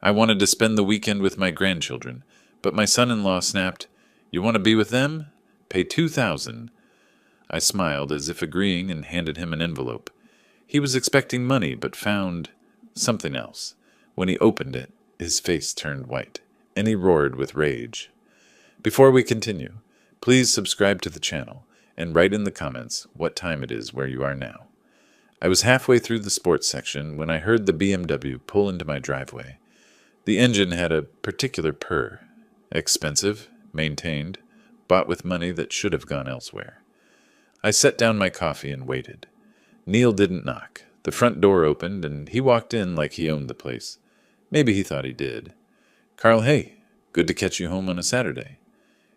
I wanted to spend the weekend with my grandchildren, but my son-in-law snapped, "You want to be with them? Pay 2,000." I smiled as if agreeing and handed him an envelope. He was expecting money, but found something else. When he opened it, his face turned white, and he roared with rage. Before we continue, please subscribe to the channel and write in the comments what time it is where you are now. I was halfway through the sports section when I heard the BMW pull into my driveway. The engine had a particular purr. Expensive, maintained, bought with money that should have gone elsewhere. I set down my coffee and waited. Neil didn't knock. The front door opened, and he walked in like he owned the place. Maybe he thought he did. "Carl, hey, good to catch you home on a Saturday."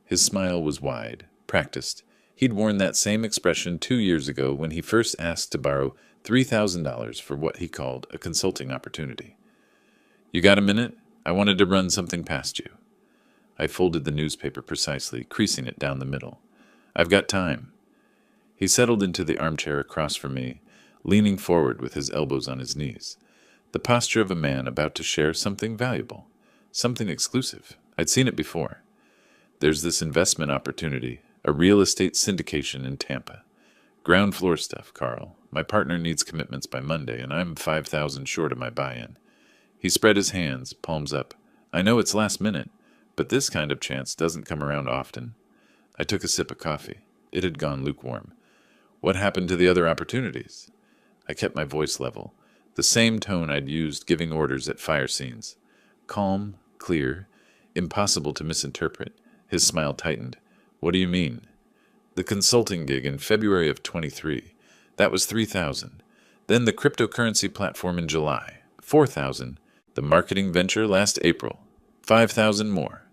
His smile was wide, practiced. He'd worn that same expression 2 years ago when he first asked to borrow $3,000 for what he called a consulting opportunity. "You got a minute? I wanted to run something past you." I folded the newspaper precisely, creasing it down the middle. "I've got time." He settled into the armchair across from me, leaning forward with his elbows on his knees. The posture of a man about to share something valuable, something exclusive. I'd seen it before. "There's this investment opportunity, a real estate syndication in Tampa. Ground floor stuff, Carl. My partner needs commitments by Monday, and I'm 5,000 short of my buy-in." He spread his hands, palms up. "I know it's last minute, but this kind of chance doesn't come around often." I took a sip of coffee. It had gone lukewarm. "What happened to the other opportunities?" I kept my voice level, the same tone I'd used giving orders at fire scenes. Calm, clear, impossible to misinterpret. His smile tightened. "What do you mean?" "The consulting gig in February of 23. That was 3,000. Then the cryptocurrency platform in July. 4,000. The marketing venture last April. 5,000 more."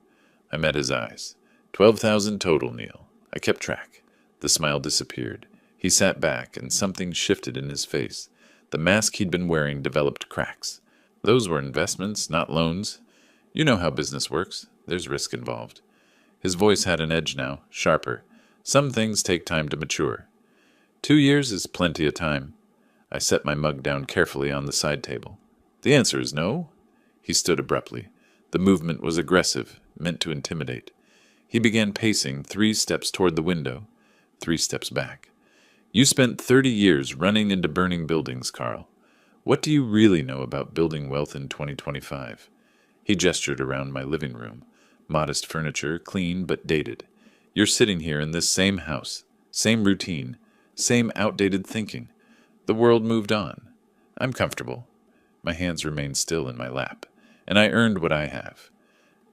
I met his eyes. 12,000 total, Neil. I kept track. The smile disappeared. He sat back, and something shifted in his face. The mask he'd been wearing developed cracks. "Those were investments, not loans. You know how business works. There's risk involved." His voice had an edge now, sharper. "Some things take time to mature." 2 years is plenty of time." I set my mug down carefully on the side table. "The answer is no." He stood abruptly. The movement was aggressive, meant to intimidate. He began pacing 3 steps toward the window, 3 steps back. "You spent 30 years running into burning buildings, Carl. What do you really know about building wealth in 2025? He gestured around my living room. Modest furniture, clean but dated. "You're sitting here in this same house, same routine, same outdated thinking. The world moved on. I'm comfortable." My hands remained still in my lap, and I earned what I have.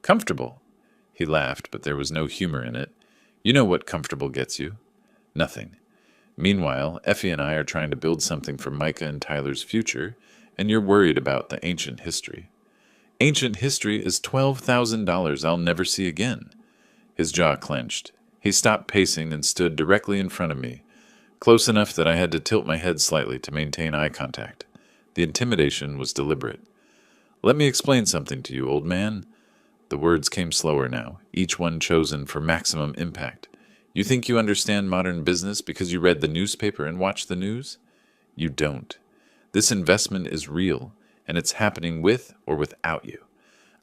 "Comfortable?" He laughed, but there was no humor in it. "You know what comfortable gets you. Nothing. Meanwhile, Effie and I are trying to build something for Micah and Tyler's future, and you're worried about the ancient history." "Ancient history is $12,000 I'll never see again." His jaw clenched. He stopped pacing and stood directly in front of me, close enough that I had to tilt my head slightly to maintain eye contact. The intimidation was deliberate. "Let me explain something to you, old man." The words came slower now, each one chosen for maximum impact. "You think you understand modern business because you read the newspaper and watched the news? You don't. This investment is real, and it's happening with or without you.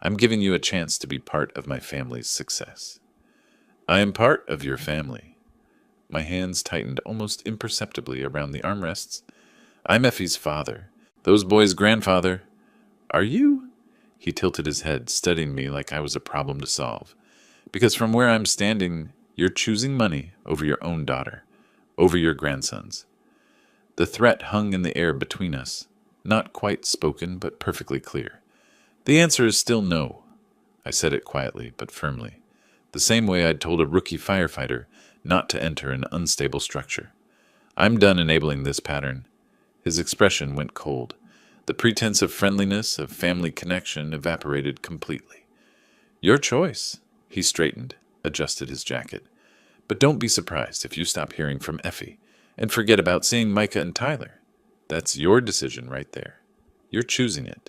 I'm giving you a chance to be part of my family's success." "I am part of your family." My hands tightened almost imperceptibly around the armrests. "I'm Effie's father. Those boys' grandfather." "Are you?" He tilted his head, studying me like I was a problem to solve. "Because from where I'm standing, you're choosing money over your own daughter, over your grandsons." The threat hung in the air between us, not quite spoken, but perfectly clear. "The answer is still no." I said it quietly, but firmly, the same way I'd told a rookie firefighter not to enter an unstable structure. "I'm done enabling this pattern." His expression went cold. The pretense of friendliness, of family connection, evaporated completely. "Your choice." He straightened, adjusted his jacket. "But don't be surprised if you stop hearing from Effie and forget about seeing Micah and Tyler. That's your decision right there. You're choosing it."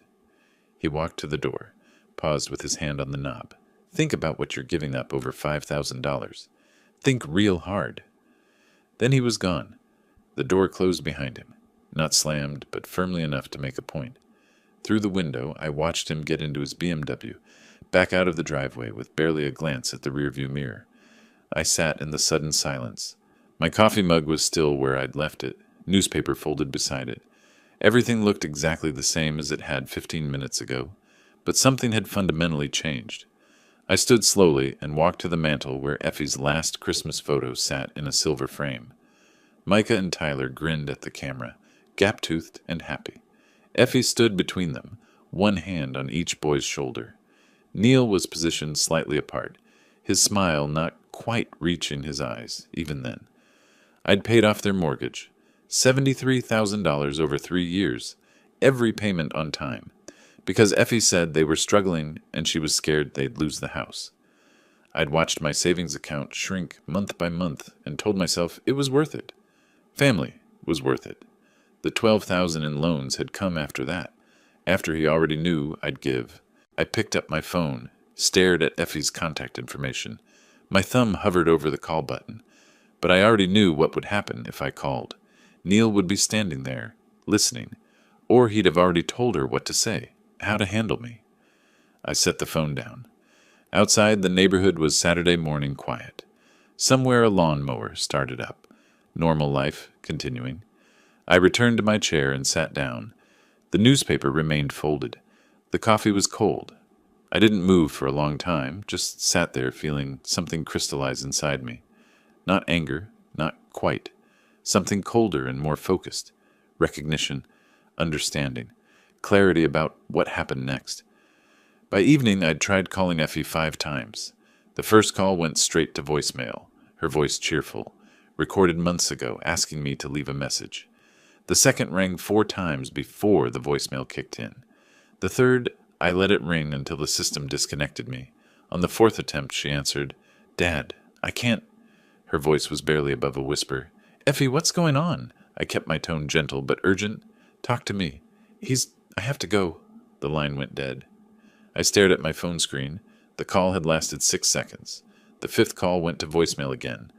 He walked to the door, paused with his hand on the knob. "Think about what you're giving up over $5,000. Think real hard." Then he was gone. The door closed behind him, not slammed, but firmly enough to make a point. Through the window, I watched him get into his BMW, back out of the driveway with barely a glance at the rearview mirror. I sat in the sudden silence. My coffee mug was still where I'd left it, newspaper folded beside it. Everything looked exactly the same as it had 15 minutes ago, but something had fundamentally changed. I stood slowly and walked to the mantel where Effie's last Christmas photo sat in a silver frame. Micah and Tyler grinned at the camera, gap-toothed and happy. Effie stood between them, one hand on each boy's shoulder. Neil was positioned slightly apart, his smile not quite reaching his eyes, even then. I'd paid off their mortgage, $73,000 over 3 years, every payment on time, because Effie said they were struggling and she was scared they'd lose the house. I'd watched my savings account shrink month by month and told myself it was worth it. Family was worth it. The $12,000 in loans had come after that, after he already knew I'd give. I picked up my phone, stared at Effie's contact information. My thumb hovered over the call button, but I already knew what would happen if I called. Neil would be standing there, listening, or he'd have already told her what to say, how to handle me. I set the phone down. Outside, the neighborhood was Saturday morning quiet. Somewhere a lawnmower started up. Normal life continuing. I returned to my chair and sat down. The newspaper remained folded. The coffee was cold. I didn't move for a long time, just sat there feeling something crystallize inside me. Not anger, not quite. Something colder and more focused. Recognition, understanding, clarity about what happened next. By evening, I'd tried calling Effie 5 times. The first call went straight to voicemail, her voice cheerful, recorded months ago, asking me to leave a message. The second rang 4 times before the voicemail kicked in. The third, I let it ring until the system disconnected me. On the 4th attempt, she answered, "Dad, I can't." Her voice was barely above a whisper. "Effie, what's going on?" I kept my tone gentle but urgent. "Talk to me." I have to go." The line went dead. I stared at my phone screen. The call had lasted 6 seconds. The 5th call went to voicemail again.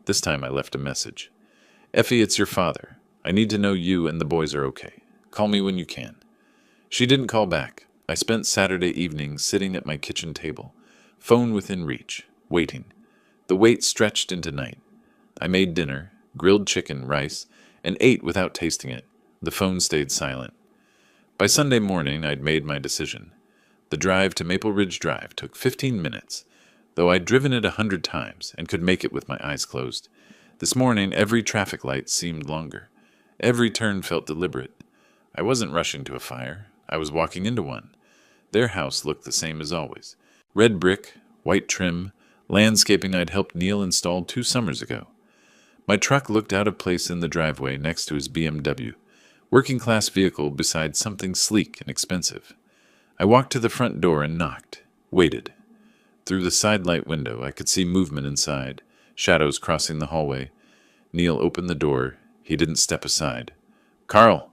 This time I left a message. "Effie, it's your father. I need to know you and the boys are okay. Call me when you can." She didn't call back. I spent Saturday evening sitting at my kitchen table, phone within reach, waiting. The wait stretched into night. I made dinner, grilled chicken, rice, and ate without tasting it. The phone stayed silent. By Sunday morning, I'd made my decision. The drive to Maple Ridge Drive took 15 minutes, though I'd driven it 100 times and could make it with my eyes closed. This morning, every traffic light seemed longer. Every turn felt deliberate. I wasn't rushing to a fire. I was walking into one. Their house looked the same as always. Red brick, white trim, landscaping I'd helped Neil install 2 summers ago. My truck looked out of place in the driveway next to his BMW, working-class vehicle beside something sleek and expensive. I walked to the front door and knocked, waited. Through the sidelight window, I could see movement inside, shadows crossing the hallway. Neil opened the door. He didn't step aside. "Carl!"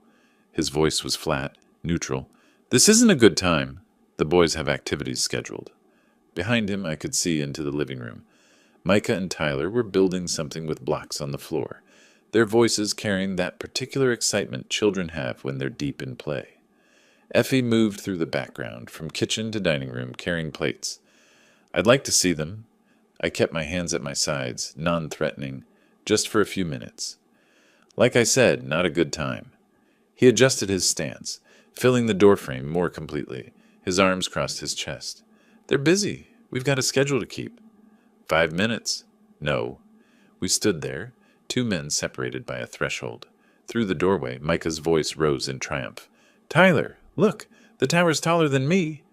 His voice was flat, neutral. "This isn't a good time. The boys have activities scheduled." Behind him, I could see into the living room. Micah and Tyler were building something with blocks on the floor, their voices carrying that particular excitement children have when they're deep in play. Effie moved through the background, from kitchen to dining room, carrying plates. I'd like to see them. I kept my hands at my sides, non-threatening, just for a few minutes. Like I said, not a good time. He adjusted his stance, filling the doorframe more completely. His arms crossed his chest. "They're busy. We've got a schedule to keep." 5 minutes. No. We stood there, 2 men separated by a threshold. Through the doorway, Micah's voice rose in triumph. "Tyler, look, the tower's taller than me."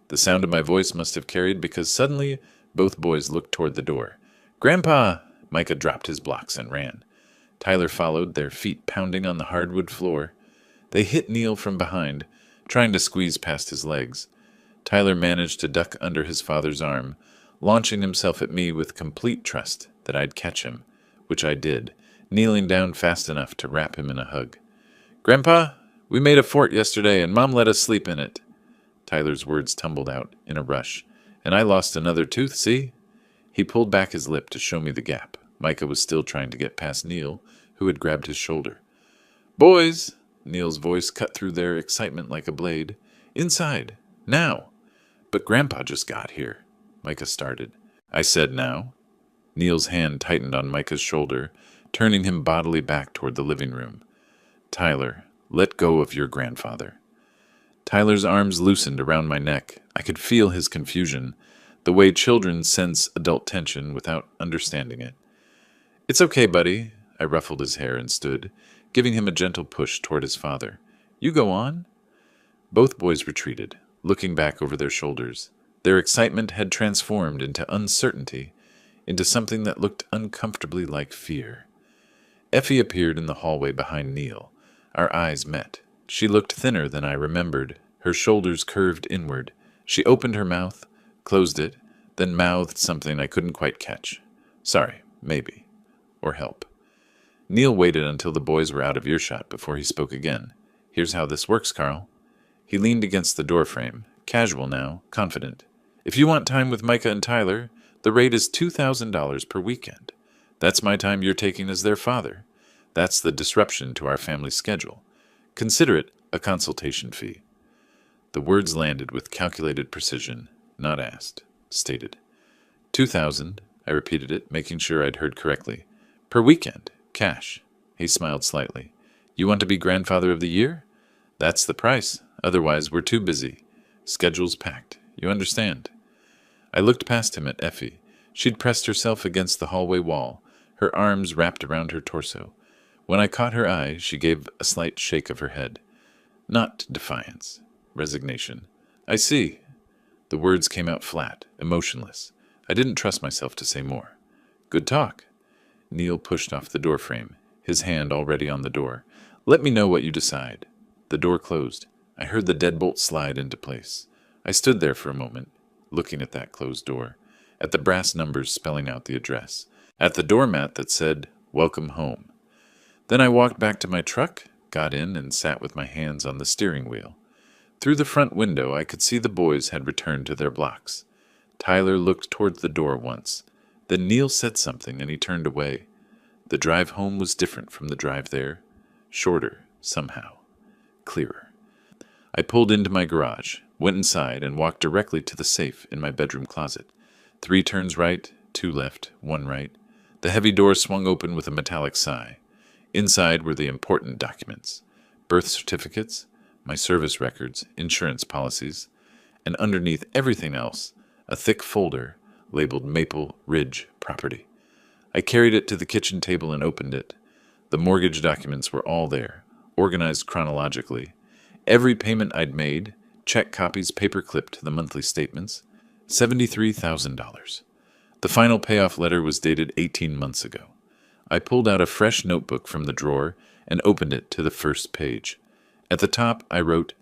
The sound of my voice must have carried because suddenly both boys looked toward the door. "Grandpa!" Micah dropped his blocks and ran. Tyler followed, their feet pounding on the hardwood floor. They hit Neil from behind, trying to squeeze past his legs. Tyler managed to duck under his father's arm, launching himself at me with complete trust that I'd catch him, which I did, kneeling down fast enough to wrap him in a hug. "Grandpa, we made a fort yesterday and Mom let us sleep in it." Tyler's words tumbled out in a rush. "And I lost another tooth, see?" He pulled back his lip to show me the gap. Micah was still trying to get past Neil, who had grabbed his shoulder. "Boys!" Neil's voice cut through their excitement like a blade. Inside. Now. But Grandpa just got here. Micah started. I said now. Neil's hand tightened on Micah's shoulder, turning him bodily back toward the living room. Tyler, let go of your grandfather. Tyler's arms loosened around my neck. I could feel his confusion, the way children sense adult tension without understanding it. It's okay, buddy. I ruffled his hair and stood, giving him a gentle push toward his father. You go on. Both boys retreated, looking back over their shoulders. Their excitement had transformed into uncertainty, into something that looked uncomfortably like fear. Effie appeared in the hallway behind Neil. Our eyes met. She looked thinner than I remembered, her shoulders curved inward. She opened her mouth, closed it, then mouthed something I couldn't quite catch. Sorry, maybe. Or help. Neil waited until the boys were out of earshot before he spoke again. Here's how this works, Carl. He leaned against the doorframe, casual now, confident. If you want time with Micah and Tyler, the rate is $2,000 per weekend. That's my time you're taking as their father. That's the disruption to our family schedule. Consider it a consultation fee. The words landed with calculated precision, not asked, stated. 2,000, I repeated it, making sure I'd heard correctly. Per weekend, cash. He smiled slightly. You want to be grandfather of the year? That's the price. Otherwise, we're too busy. Schedule's packed. You understand? I looked past him at Effie. She'd pressed herself against the hallway wall, her arms wrapped around her torso. When I caught her eye, she gave a slight shake of her head. Not defiance. Resignation. I see. The words came out flat, emotionless. I didn't trust myself to say more. Good talk. Neil pushed off the doorframe, his hand already on the door. Let me know what you decide. The door closed. I heard the deadbolt slide into place. I stood there for a moment, looking at that closed door, at the brass numbers spelling out the address, at the doormat that said, Welcome home. Then I walked back to my truck, got in, and sat with my hands on the steering wheel. Through the front window, I could see the boys had returned to their blocks. Tyler looked toward the door once. Then Neil said something, and he turned away. The drive home was different from the drive there. Shorter, somehow. Clearer. I pulled into my garage, went inside, and walked directly to the safe in my bedroom closet. 3 turns right, 2 left, 1 right. The heavy door swung open with a metallic sigh. Inside were the important documents. Birth certificates, my service records, insurance policies, and underneath everything else, a thick folder labeled Maple Ridge Property. I carried it to the kitchen table and opened it. The mortgage documents were all there, organized chronologically. Every payment I'd made, check copies paper-clipped to the monthly statements, $73,000. The final payoff letter was dated 18 months ago. I pulled out a fresh notebook from the drawer and opened it to the first page. At the top, I wrote,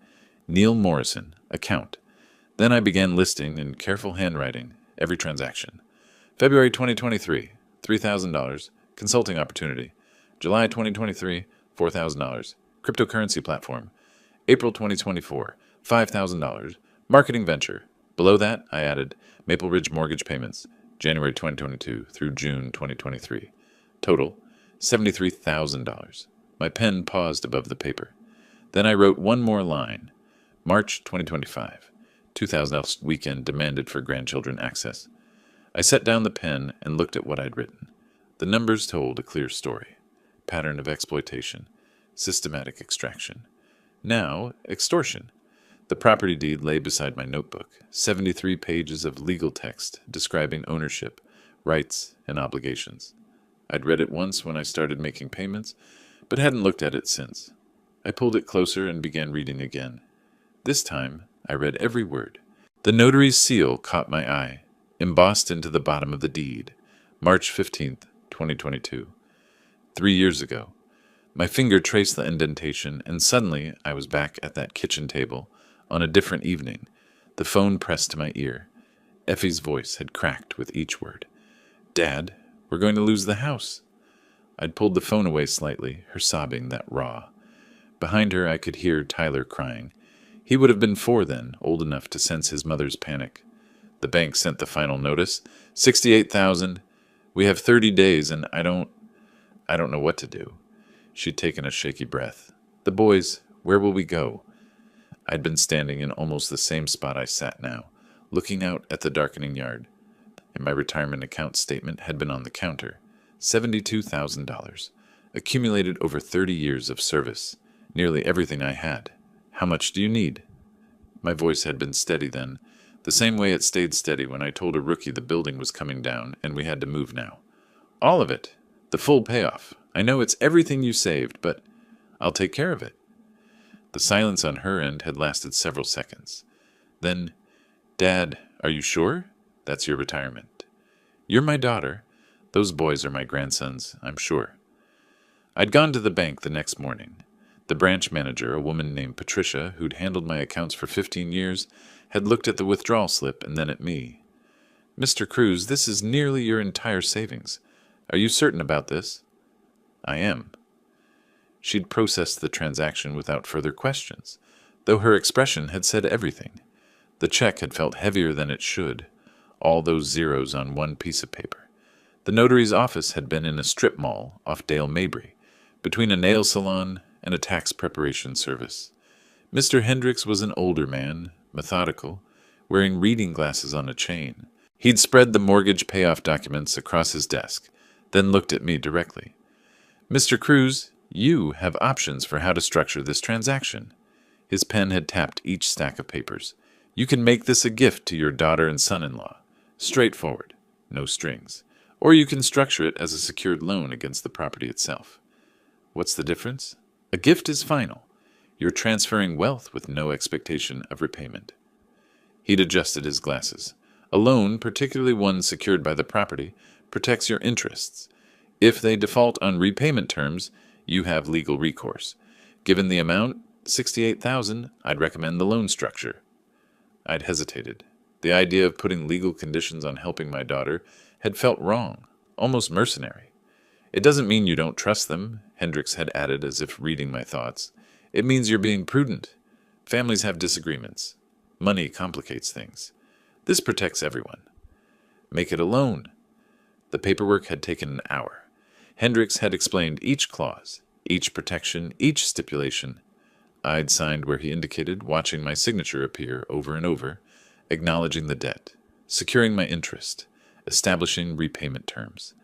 Neil Morrison, account. Then I began listing in careful handwriting every transaction. February 2023, $3,000, consulting opportunity. July 2023, $4,000, cryptocurrency platform. April 2024, $5,000, marketing venture. Below that, I added Maple Ridge mortgage payments, January 2022 through June 2023. Total, $73,000. My pen paused above the paper. Then I wrote one more line. March 2025. $2,000 weekend demanded for grandchildren access. I set down the pen and looked at what I'd written. The numbers told a clear story. Pattern of exploitation. Systematic extraction. Now, extortion. The property deed lay beside my notebook. 73 pages of legal text describing ownership, rights, and obligations. I'd read it once when I started making payments, but hadn't looked at it since. I pulled it closer and began reading again. This time, I read every word. The notary's seal caught my eye, embossed into the bottom of the deed. March 15th, 2022. 3 years ago. My finger traced the indentation, and suddenly I was back at that kitchen table on a different evening, the phone pressed to my ear. Effie's voice had cracked with each word. Dad, we're going to lose the house. I'd pulled the phone away slightly, her sobbing that raw. Behind her I could hear Tyler crying. He would have been 4 then, old enough to sense his mother's panic. The bank sent the final notice. $68,000. We have 30 days, and I don't know what to do. She'd taken a shaky breath. The boys, where will we go? I'd been standing in almost the same spot I sat now, looking out at the darkening yard, and my retirement account statement had been on the counter. $72,000, accumulated over 30 years of service, nearly everything I had. How much do you need? My voice had been steady then, the same way it stayed steady when I told a rookie the building was coming down and we had to move now. All of it. The full payoff. I know it's everything you saved, but I'll take care of it. The silence on her end had lasted several seconds. Then, Dad, are you sure? That's your retirement. You're my daughter. Those boys are my grandsons, I'm sure. I'd gone to the bank the next morning. The branch manager, a woman named Patricia, who'd handled my accounts for 15 years, had looked at the withdrawal slip and then at me. Mr. Cruz, this is nearly your entire savings. Are you certain about this? I am. She'd processed the transaction without further questions, though her expression had said everything. The check had felt heavier than it should, all those zeros on one piece of paper. The notary's office had been in a strip mall off Dale Mabry, between a nail salon and a tax preparation service. Mr. Hendricks was an older man, methodical, wearing reading glasses on a chain. He'd spread the mortgage payoff documents across his desk, then looked at me directly. Mr. Cruz, you have options for how to structure this transaction. His pen had tapped each stack of papers. You can make this a gift to your daughter and son-in-law. Straightforward, no strings. Or you can structure it as a secured loan against the property itself. What's the difference? A gift is final. You're transferring wealth with no expectation of repayment. He'd adjusted his glasses. A loan, particularly one secured by the property, protects your interests. If they default on repayment terms, you have legal recourse. Given the amount, $68,000, I'd recommend the loan structure. I'd hesitated. The idea of putting legal conditions on helping my daughter had felt wrong, almost mercenary. It doesn't mean you don't trust them, Hendricks had added as if reading my thoughts. It means you're being prudent. Families have disagreements. Money complicates things. This protects everyone. Make it a loan. The paperwork had taken an hour. Hendricks had explained each clause, each protection, each stipulation. I'd signed where he indicated, watching my signature appear over and over, acknowledging the debt, securing my interest, establishing repayment terms,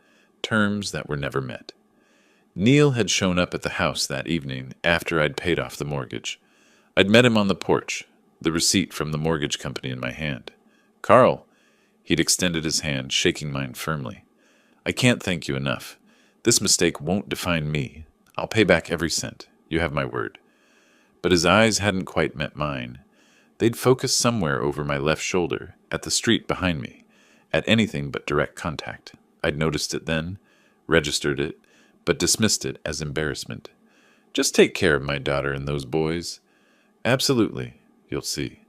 terms that were never met. Neil had shown up at the house that evening after I'd paid off the mortgage. I'd met him on the porch, the receipt from the mortgage company in my hand. Carl, he'd extended his hand, shaking mine firmly. I can't thank you enough. This mistake won't define me. I'll pay back every cent. You have my word. But his eyes hadn't quite met mine. They'd focused somewhere over my left shoulder, at the street behind me, at anything but direct contact. I'd noticed it then, registered it, but dismissed it as embarrassment. Just take care of my daughter and those boys. Absolutely, you'll see.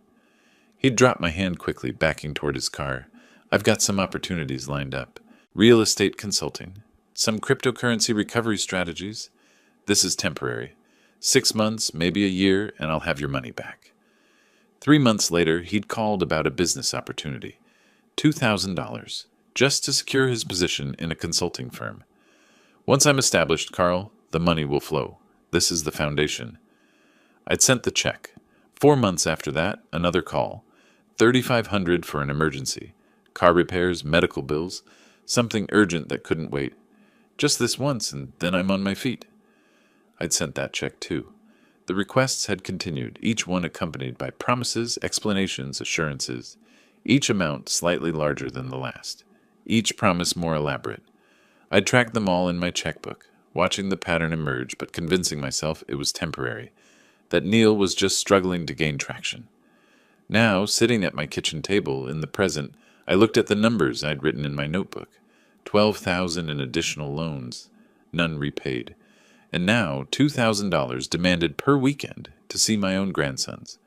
He'd dropped my hand quickly, backing toward his car. I've got some opportunities lined up. Real estate consulting. Some cryptocurrency recovery strategies. This is temporary. 6 months, maybe a year, and I'll have your money back. 3 months later, he'd called about a business opportunity. $2,000, just to secure his position in a consulting firm. Once I'm established, Carl, the money will flow. This is the foundation. I'd sent the check. 4 months after that, another call. $3,500 for an emergency. Car repairs, medical bills, something urgent that couldn't wait. Just this once, and then I'm on my feet. I'd sent that check too. The requests had continued, each one accompanied by promises, explanations, assurances, each amount slightly larger than the last, each promise more elaborate. I'd tracked them all in my checkbook, watching the pattern emerge but convincing myself it was temporary, that Neil was just struggling to gain traction. Now, sitting at my kitchen table in the present, I looked at the numbers I'd written in my notebook. 12,000 in additional loans, none repaid, and now $2,000 demanded per weekend to see my own grandsons.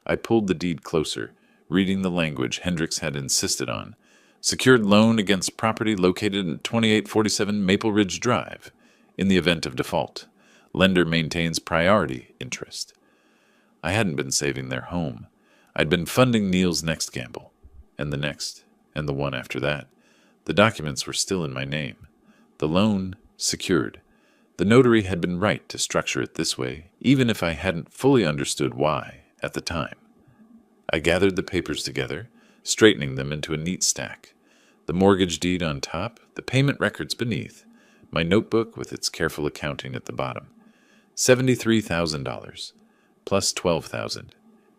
I pulled the deed closer, reading the language Hendricks had insisted on. Secured loan against property located at 2847 Maple Ridge Drive. In the event of default, lender maintains priority interest. I hadn't been saving their home. I'd been funding Neil's next gamble, and the next, and the one after that. The documents were still in my name. The loan secured. The notary had been right to structure it this way, even if I hadn't fully understood why at the time. I gathered the papers together, straightening them into a neat stack. The mortgage deed on top, the payment records beneath, my notebook with its careful accounting at the bottom. $73,000, plus $12,000,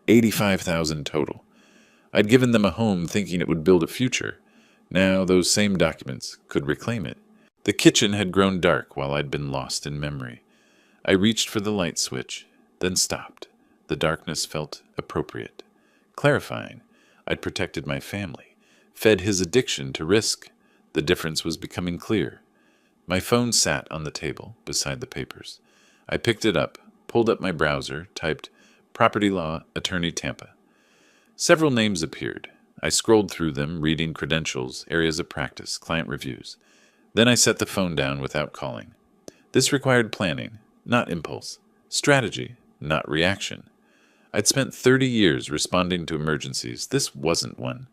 $85,000 total. I'd given them a home thinking it would build a future. Now those same documents could reclaim it. The kitchen had grown dark while I'd been lost in memory. I reached for the light switch, then stopped. The darkness felt appropriate, clarifying. I'd protected my family, fed his addiction to risk. The difference was becoming clear. My phone sat on the table beside the papers. I picked it up, pulled up my browser, typed Property Law Attorney Tampa. Several names appeared. I scrolled through them, reading credentials, areas of practice, client reviews. Then I set the phone down without calling. This required planning, not impulse. Strategy, not reaction. I'd spent 30 years responding to emergencies. This wasn't one.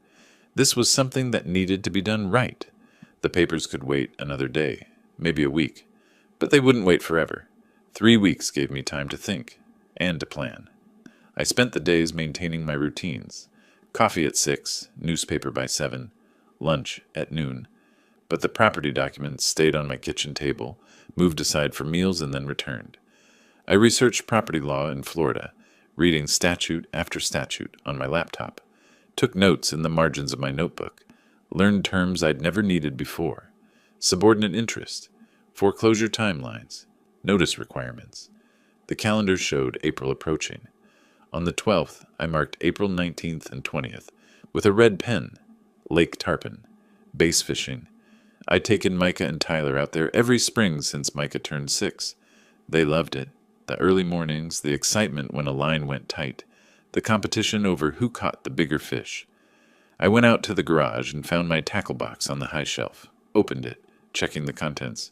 This was something that needed to be done right. The papers could wait another day, maybe a week. But they wouldn't wait forever. 3 weeks gave me time to think and to plan. I spent the days maintaining my routines. Coffee at 6, newspaper by 7, lunch at noon. But the property documents stayed on my kitchen table, moved aside for meals, and then returned. I researched property law in Florida, reading statute after statute on my laptop, took notes in the margins of my notebook, learned terms I'd never needed before, subordinate interest, foreclosure timelines, notice requirements. The calendar showed April approaching. On the 12th, I marked April 19th and 20th with a red pen. Lake Tarpon. Bass fishing. I'd taken Micah and Tyler out there every spring since Micah turned 6. They loved it. The early mornings, the excitement when a line went tight, the competition over who caught the bigger fish. I went out to the garage and found my tackle box on the high shelf, opened it, checking the contents.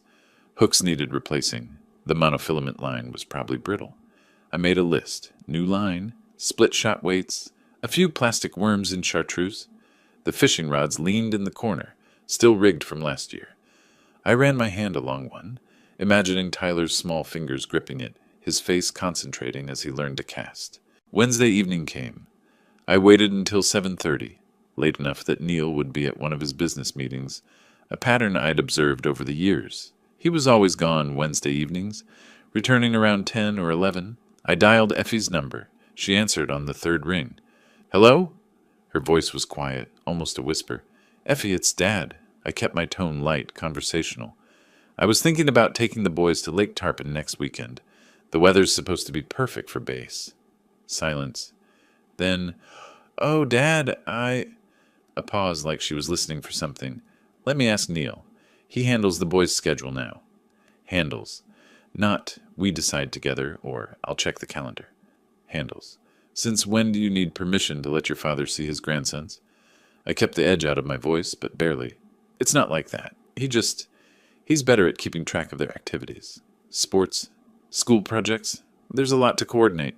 Hooks needed replacing. The monofilament line was probably brittle. I made a list. New line, split shot weights, a few plastic worms in chartreuse. The fishing rods leaned in the corner, still rigged from last year. I ran my hand along one, imagining Tyler's small fingers gripping it, his face concentrating as he learned to cast. Wednesday evening came. I waited until 7:30, late enough that Neil would be at one of his business meetings, a pattern I'd observed over the years. He was always gone Wednesday evenings, returning around 10 or 11. I dialed Effie's number. She answered on the third ring. "Hello?" Her voice was quiet, almost a whisper. "Effie, it's Dad." I kept my tone light, conversational. "I was thinking about taking the boys to Lake Tarpon next weekend. The weather's supposed to be perfect for base." Silence. Then, "Oh, Dad, A pause like she was listening for something. "Let me ask Neil. He handles the boys' schedule now." Handles. Not, "we decide together," or "I'll check the calendar." Handles. "Since when do you need permission to let your father see his grandsons?" I kept the edge out of my voice, but barely. "It's not like that. He's better at keeping track of their activities. Sports, school projects. There's a lot to coordinate.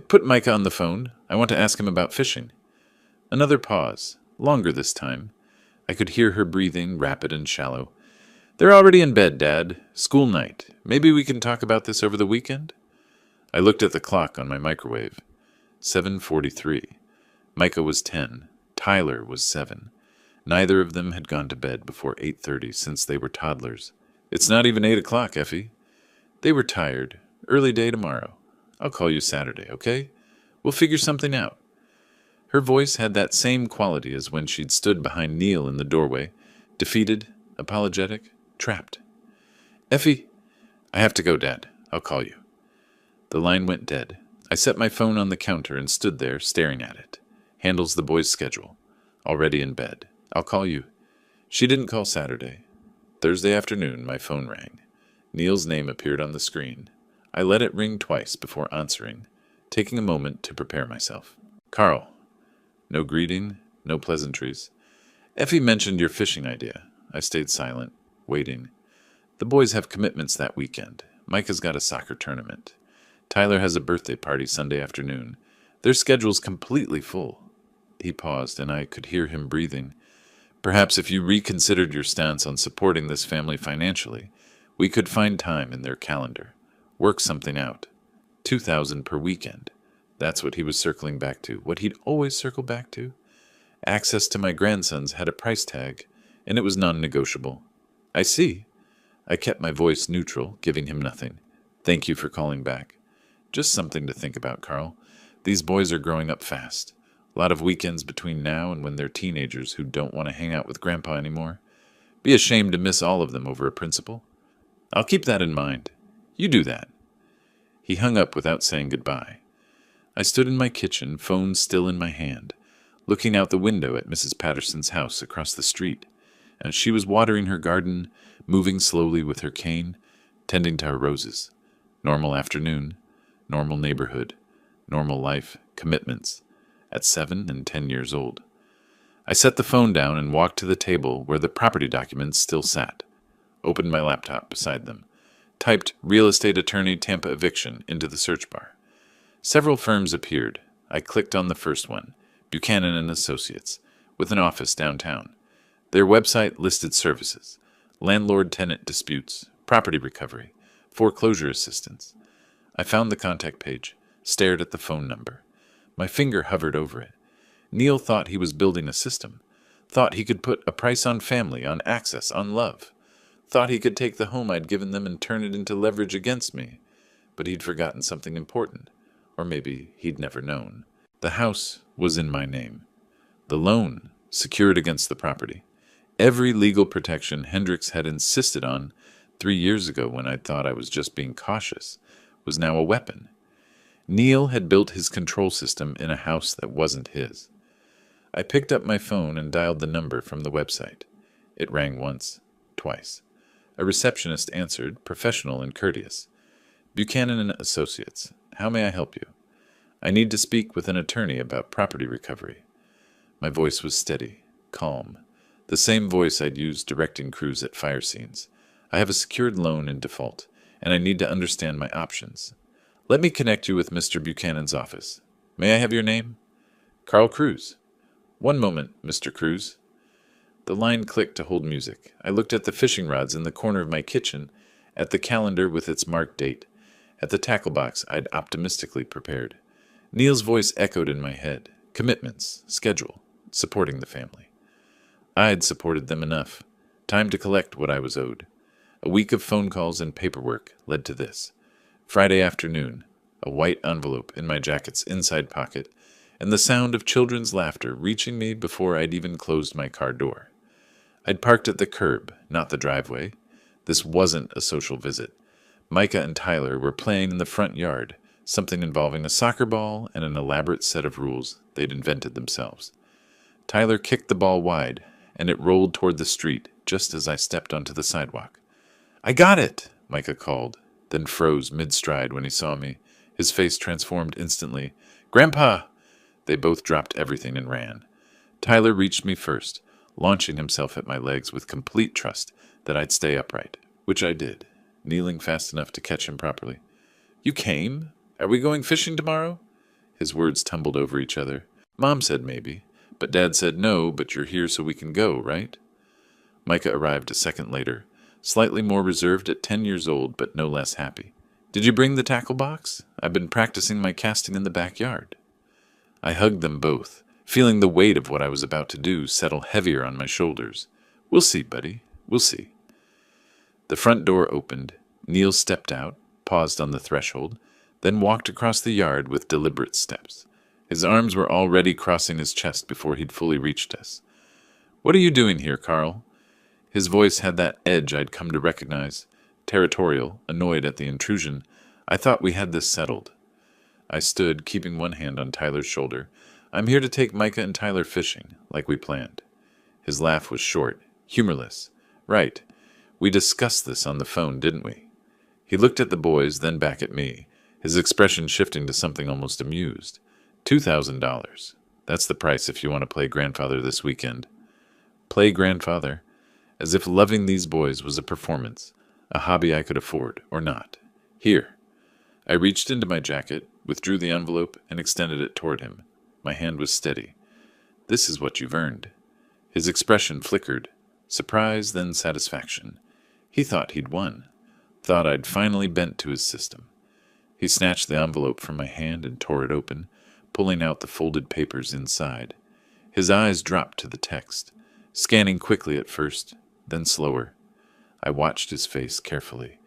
Put Micah on the phone. I want to ask him about fishing." Another pause, longer this time. I could hear her breathing, rapid and shallow. "They're already in bed, Dad. School night. Maybe we can talk about this over the weekend?" I looked at the clock on my microwave. 7:43. Micah was 10. Tyler was 7. Neither of them had gone to bed before 8:30 since they were toddlers. "It's not even 8 o'clock, Effie." They were tired. "Early day tomorrow. I'll call you Saturday, okay? We'll figure something out." Her voice had that same quality as when she'd stood behind Neil in the doorway, defeated, apologetic, trapped. "Effie, I have to go, Dad. I'll call you." The line went dead. I set my phone on the counter and stood there, staring at it. Handles the boys' schedule. Already in bed. "I'll call you." She didn't call Saturday. Thursday afternoon, my phone rang. Neil's name appeared on the screen. I let it ring twice before answering, taking a moment to prepare myself. "Carl." No greeting, no pleasantries. "Effie mentioned your fishing idea." I stayed silent, waiting. "The boys have commitments that weekend. Micah's got a soccer tournament. Tyler has a birthday party Sunday afternoon. Their schedule's completely full." He paused, and I could hear him breathing. "Perhaps if you reconsidered your stance on supporting this family financially, we could find time in their calendar. Work something out. $2,000 per weekend. That's what he was circling back to, what he'd always circle back to. Access to my grandsons had a price tag, and it was non-negotiable. I see. I kept my voice neutral, giving him nothing. Thank you for calling back. Just something to think about, Carl. These boys are growing up fast. A lot of weekends between now and when they're teenagers who don't want to hang out with Grandpa anymore. Be ashamed to miss all of them over a principle. I'll keep that in mind. You do that. He hung up without saying goodbye. I stood in my kitchen, phone still in my hand, looking out the window at Mrs. Patterson's house across the street, and she was watering her garden, moving slowly with her cane, tending to her roses. Normal afternoon, normal neighborhood, normal life, commitments, at 7 and 10 years old. I set the phone down and walked to the table where the property documents still sat, opened my laptop beside them, typed real estate attorney Tampa eviction into the search bar. Several firms appeared. I clicked on the first one, Buchanan and Associates, with an office downtown. Their website listed services, landlord-tenant disputes, property recovery, foreclosure assistance. I found the contact page, stared at the phone number. My finger hovered over it. Neil thought he was building a system, thought he could put a price on family, on access, on love, thought he could take the home I'd given them and turn it into leverage against me. But he'd forgotten something important. Or maybe he'd never known. The house was in my name. The loan secured against the property. Every legal protection Hendricks had insisted on 3 years ago when I thought I was just being cautious was now a weapon. Neil had built his control system in a house that wasn't his. I picked up my phone and dialed the number from the website. It rang once, twice. A receptionist answered, professional and courteous. Buchanan and Associates. How may I help you? I need to speak with an attorney about property recovery. My voice was steady, calm, the same voice I'd used directing crews at fire scenes. I have a secured loan in default, and I need to understand my options. Let me connect you with Mr. Buchanan's office. May I have your name? Carl Cruz. One moment, Mr. Cruz. The line clicked to hold music. I looked at the fishing rods in the corner of my kitchen, at the calendar with its marked date, at the tackle box I'd optimistically prepared. Neil's voice echoed in my head. Commitments, schedule, supporting the family. I'd supported them enough. Time to collect what I was owed. A week of phone calls and paperwork led to this. Friday afternoon, a white envelope in my jacket's inside pocket, and the sound of children's laughter reaching me before I'd even closed my car door. I'd parked at the curb, not the driveway. This wasn't a social visit. Micah and Tyler were playing in the front yard, something involving a soccer ball and an elaborate set of rules they'd invented themselves. Tyler kicked the ball wide, and it rolled toward the street just as I stepped onto the sidewalk. I got it, Micah called, then froze mid-stride when he saw me. His face transformed instantly. Grandpa! They both dropped everything and ran. Tyler reached me first, launching himself at my legs with complete trust that I'd stay upright, which I did, kneeling fast enough to catch him properly. You came? Are we going fishing tomorrow? His words tumbled over each other. Mom said maybe, but Dad said no, but you're here so we can go, right? Micah arrived a second later, slightly more reserved at 10 years old, but no less happy. Did you bring the tackle box? I've been practicing my casting in the backyard. I hugged them both, feeling the weight of what I was about to do settle heavier on my shoulders. We'll see, buddy. We'll see. The front door opened. Neil stepped out, paused on the threshold, then walked across the yard with deliberate steps. His arms were already crossing his chest before he'd fully reached us. What are you doing here, Carl? His voice had that edge I'd come to recognize. Territorial, annoyed at the intrusion. I thought we had this settled. I stood, keeping one hand on Tyler's shoulder. I'm here to take Micah and Tyler fishing, like we planned. His laugh was short, humorless. Right. We discussed this on the phone, didn't we? He looked at the boys, then back at me, his expression shifting to something almost amused. $2,000. That's the price if you want to play grandfather this weekend. Play grandfather? As if loving these boys was a performance, a hobby I could afford, or not. Here. I reached into my jacket, withdrew the envelope, and extended it toward him. My hand was steady. This is what you've earned. His expression flickered. Surprise, then satisfaction. He thought he'd won. Thought I'd finally bent to his system. He snatched the envelope from my hand and tore it open, pulling out the folded papers inside. His eyes dropped to the text, scanning quickly at first, then slower. I watched his face carefully.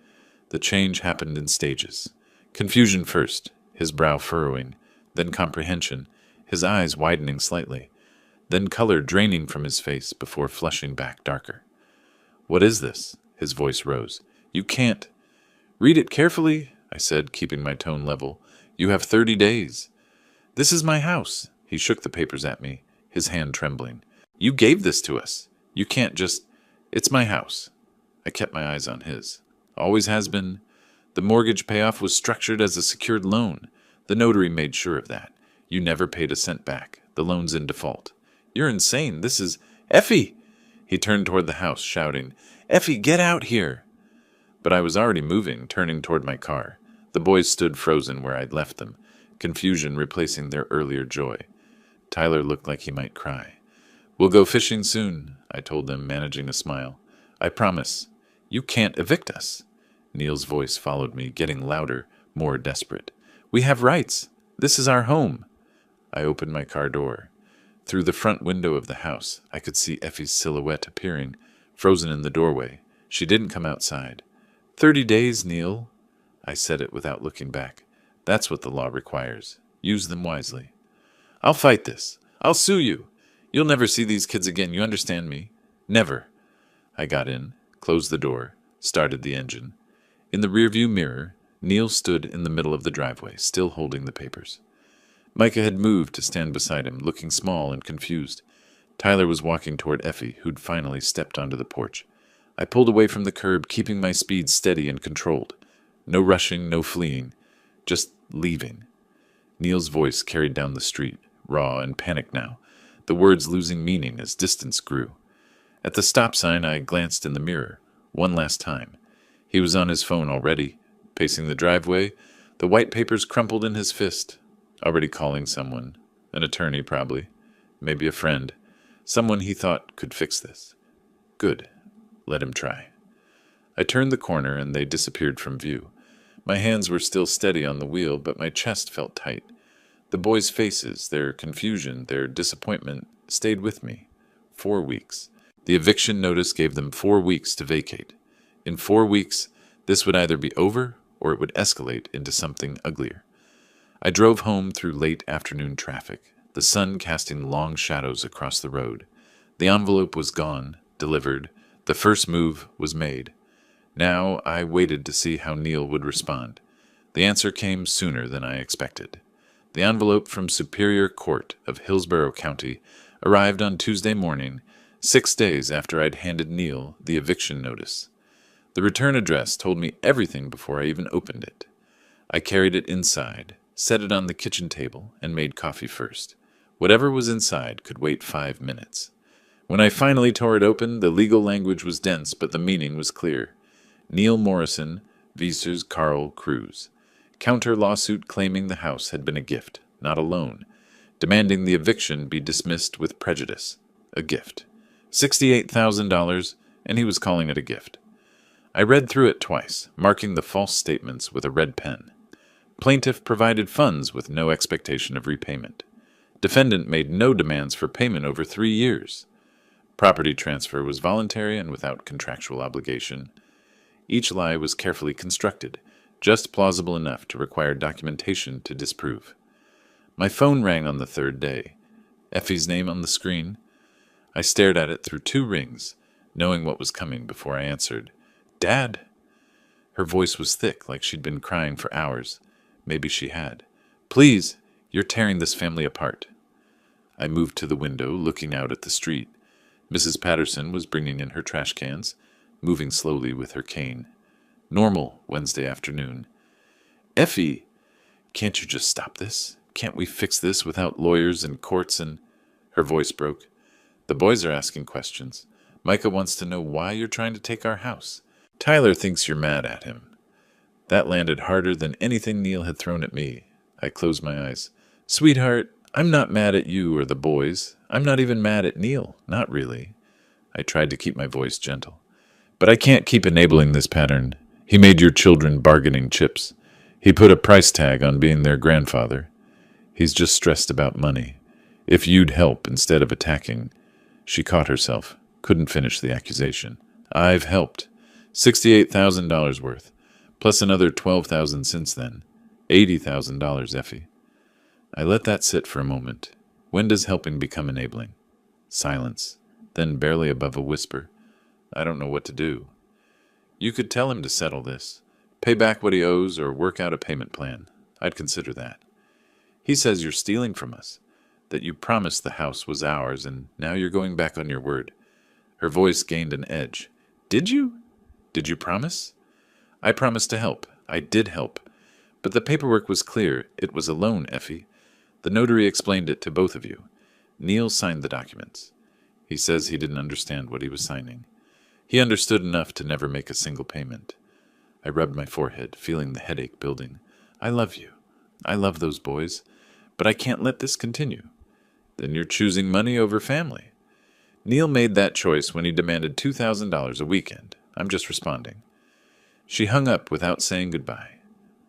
The change happened in stages. Confusion first, his brow furrowing, then comprehension, his eyes widening slightly, then color draining from his face before flushing back darker. "What is this?" His voice rose. "You can't—" "Read it carefully," I said, keeping my tone level. "You have 30 days. This is my house." He shook the papers at me, his hand trembling. "You gave this to us. You can't just— It's my house." I kept my eyes on his. "Always has been. The mortgage payoff was structured as a secured loan. The notary made sure of that. You never paid a cent back. The loan's in default." "You're insane. This is— Effie!" He turned toward the house, shouting, "Effie, get out here!" But I was already moving, turning toward my car. The boys stood frozen where I'd left them, confusion replacing their earlier joy. Tyler looked like he might cry. "We'll go fishing soon," I told them, managing a smile. "I promise. You can't evict us." Neil's voice followed me, getting louder, more desperate. "We have rights. This is our home." I opened my car door. Through the front window of the house, I could see Effie's silhouette appearing, frozen in the doorway. She didn't come outside. 30 days, Neil." I said it without looking back. "That's what the law requires. Use them wisely." "I'll fight this. I'll sue you. You'll never see these kids again, you understand me?" "Never." I got in, closed the door, started the engine. In the rearview mirror, Neil stood in the middle of the driveway, still holding the papers. Micah had moved to stand beside him, looking small and confused. Tyler was walking toward Effie, who'd finally stepped onto the porch. I pulled away from the curb, keeping my speed steady and controlled. No rushing, no fleeing. Just leaving. Neil's voice carried down the street, raw and panicked now, the words losing meaning as distance grew. At the stop sign, I glanced in the mirror, one last time. He was on his phone already, pacing the driveway, the white papers crumpled in his fist, already calling someone, an attorney probably, maybe a friend, someone he thought could fix this. Good. Let him try. I turned the corner and they disappeared from view. My hands were still steady on the wheel, but my chest felt tight. The boys' faces, their confusion, their disappointment, stayed with me. 4 weeks. The eviction notice gave them 4 weeks to vacate. In 4 weeks, this would either be over or it would escalate into something uglier. I drove home through late afternoon traffic, the sun casting long shadows across the road. The envelope was gone, delivered. The first move was made. Now I waited to see how Neil would respond. The answer came sooner than I expected. The envelope from Superior Court of Hillsborough County arrived on Tuesday morning, 6 days after I'd handed Neil the eviction notice. The return address told me everything before I even opened it. I carried it inside, set it on the kitchen table, and made coffee first. Whatever was inside could wait 5 minutes. When I finally tore it open, the legal language was dense, but the meaning was clear. Neil Morrison, Viesers Carl Cruz. Counter lawsuit claiming the house had been a gift, not a loan. Demanding the eviction be dismissed with prejudice. A gift. $68,000, and he was calling it a gift. I read through it twice, marking the false statements with a red pen. Plaintiff provided funds with no expectation of repayment. Defendant made no demands for payment over 3 years. Property transfer was voluntary and without contractual obligation. Each lie was carefully constructed, just plausible enough to require documentation to disprove. My phone rang on the 3rd day. Effie's name on the screen. I stared at it through 2 rings, knowing what was coming before I answered. "Dad!" Her voice was thick, like she'd been crying for hours. Maybe she had. "Please, you're tearing this family apart." I moved to the window, looking out at the street. Mrs. Patterson was bringing in her trash cans, moving slowly with her cane. Normal Wednesday afternoon. "Effie, can't you just stop this? Can't we fix this without lawyers and courts and—" Her voice broke. "The boys are asking questions. Micah wants to know why you're trying to take our house. Tyler thinks you're mad at him." That landed harder than anything Neil had thrown at me. I closed my eyes. "Sweetheart, I'm not mad at you or the boys. I'm not even mad at Neil. Not really." I tried to keep my voice gentle. "But I can't keep enabling this pattern. He made your children bargaining chips. He put a price tag on being their grandfather. He's just stressed about money. If you'd help instead of attacking. She caught herself, couldn't finish the accusation. I've helped. $68,000 worth, plus another $12,000 since then. $80,000, Effie. I let that sit for a moment. When does helping become enabling? Silence, then barely above a whisper. I don't know what to do. You could tell him to settle this. Pay back what he owes or work out a payment plan. I'd consider that. He says you're stealing from us, that you promised the house was ours and now you're going back on your word. Her voice gained an edge. Did you? Did you promise? I promised to help. I did help. But the paperwork was clear. It was a loan, Effie. The notary explained it to both of you. Neil signed the documents. He says he didn't understand what he was signing. He understood enough to never make a single payment. I rubbed my forehead, feeling the headache building. I love you. I love those boys. But I can't let this continue. Then you're choosing money over family. Neil made that choice when he demanded $2,000 a weekend. I'm just responding. She hung up without saying goodbye.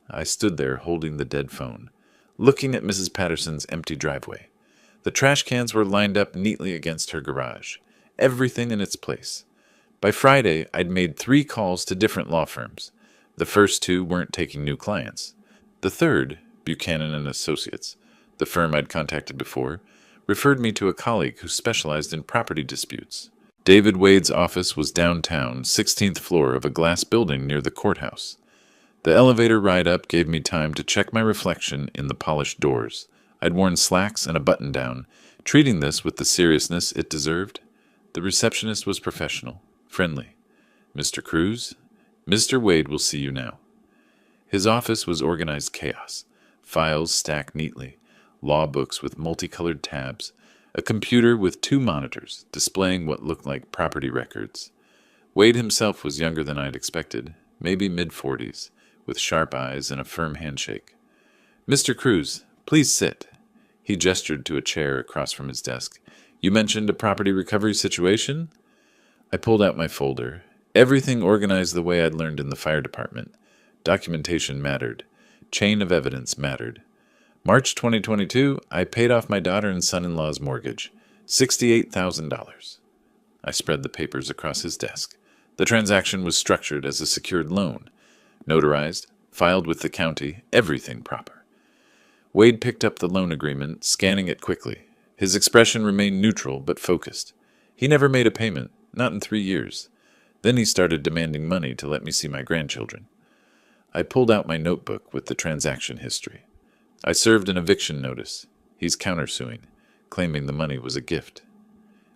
I stood there holding the dead phone, looking at Mrs. Patterson's empty driveway. The trash cans were lined up neatly against her garage, everything in its place. By Friday, I'd made 3 calls to different law firms. The first 2 weren't taking new clients. The third, Buchanan and Associates, the firm I'd contacted before, referred me to a colleague who specialized in property disputes. David Wade's office was downtown, 16th floor of a glass building near the courthouse. The elevator ride up gave me time to check my reflection in the polished doors. I'd worn slacks and a button-down, treating this with the seriousness it deserved. The receptionist was professional, friendly. Mr. Cruz, Mr. Wade will see you now. His office was organized chaos, files stacked neatly, law books with multicolored tabs, a computer with 2 monitors displaying what looked like property records. Wade himself was younger than I'd expected, maybe mid-40s, with sharp eyes and a firm handshake. Mr. Cruz, please sit. He gestured to a chair across from his desk. You mentioned a property recovery situation? I pulled out my folder. Everything organized the way I'd learned in the fire department. Documentation mattered. Chain of evidence mattered. March 2022, I paid off my daughter and son-in-law's mortgage. $68,000. I spread the papers across his desk. The transaction was structured as a secured loan. Notarized, filed with the county, everything proper. Wade picked up the loan agreement, scanning it quickly. His expression remained neutral but focused. He never made a payment, not in 3 years. Then he started demanding money to let me see my grandchildren. I pulled out my notebook with the transaction history. I served an eviction notice. He's countersuing, claiming the money was a gift.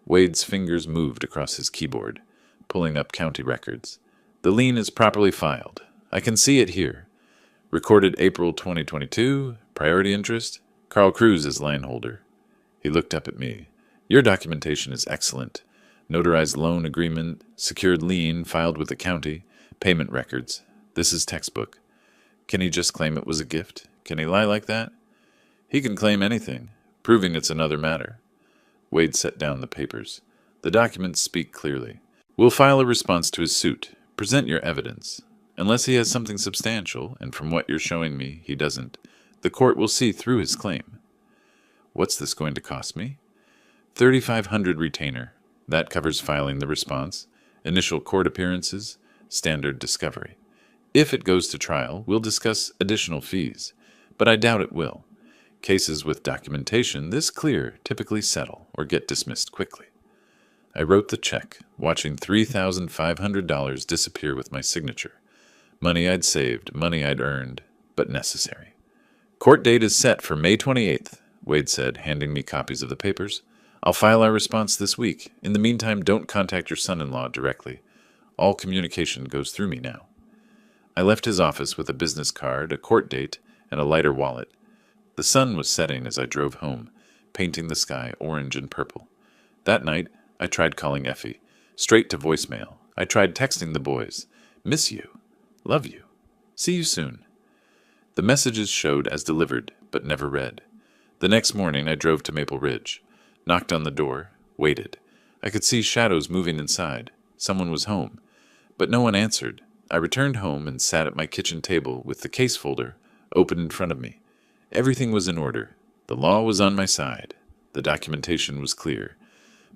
Wade's fingers moved across his keyboard, pulling up county records. The lien is properly filed. I can see it here. Recorded April 2022, priority interest, Carl Cruz is line holder. He looked up at me. Your documentation is excellent. Notarized loan agreement, secured lien filed with the county, payment records. This is textbook. Can he just claim it was a gift? Can he lie like that? He can claim anything. Proving it's another matter. Wade set down the papers. The documents speak clearly. We'll file a response to his suit. Present your evidence. Unless he has something substantial, and from what you're showing me, he doesn't, the court will see through his claim. What's this going to cost me? $3,500 retainer. That covers filing the response, initial court appearances, standard discovery. If it goes to trial, we'll discuss additional fees, but I doubt it will. Cases with documentation this clear typically settle or get dismissed quickly. I wrote the check, watching $3,500 disappear with my signature. Money I'd saved, money I'd earned, but necessary. Court date is set for May 28th, Wade said, handing me copies of the papers. I'll file our response this week. In the meantime, don't contact your son-in-law directly. All communication goes through me now. I left his office with a business card, a court date, and a lighter wallet. The sun was setting as I drove home, painting the sky orange and purple. That night, I tried calling Effie, straight to voicemail. I tried texting the boys. Miss you. Love you. See you soon. The messages showed as delivered, but never read. The next morning, I drove to Maple Ridge, knocked on the door, waited. I could see shadows moving inside. Someone was home, but no one answered. I returned home and sat at my kitchen table with the case folder open in front of me. Everything was in order. The law was on my side. The documentation was clear.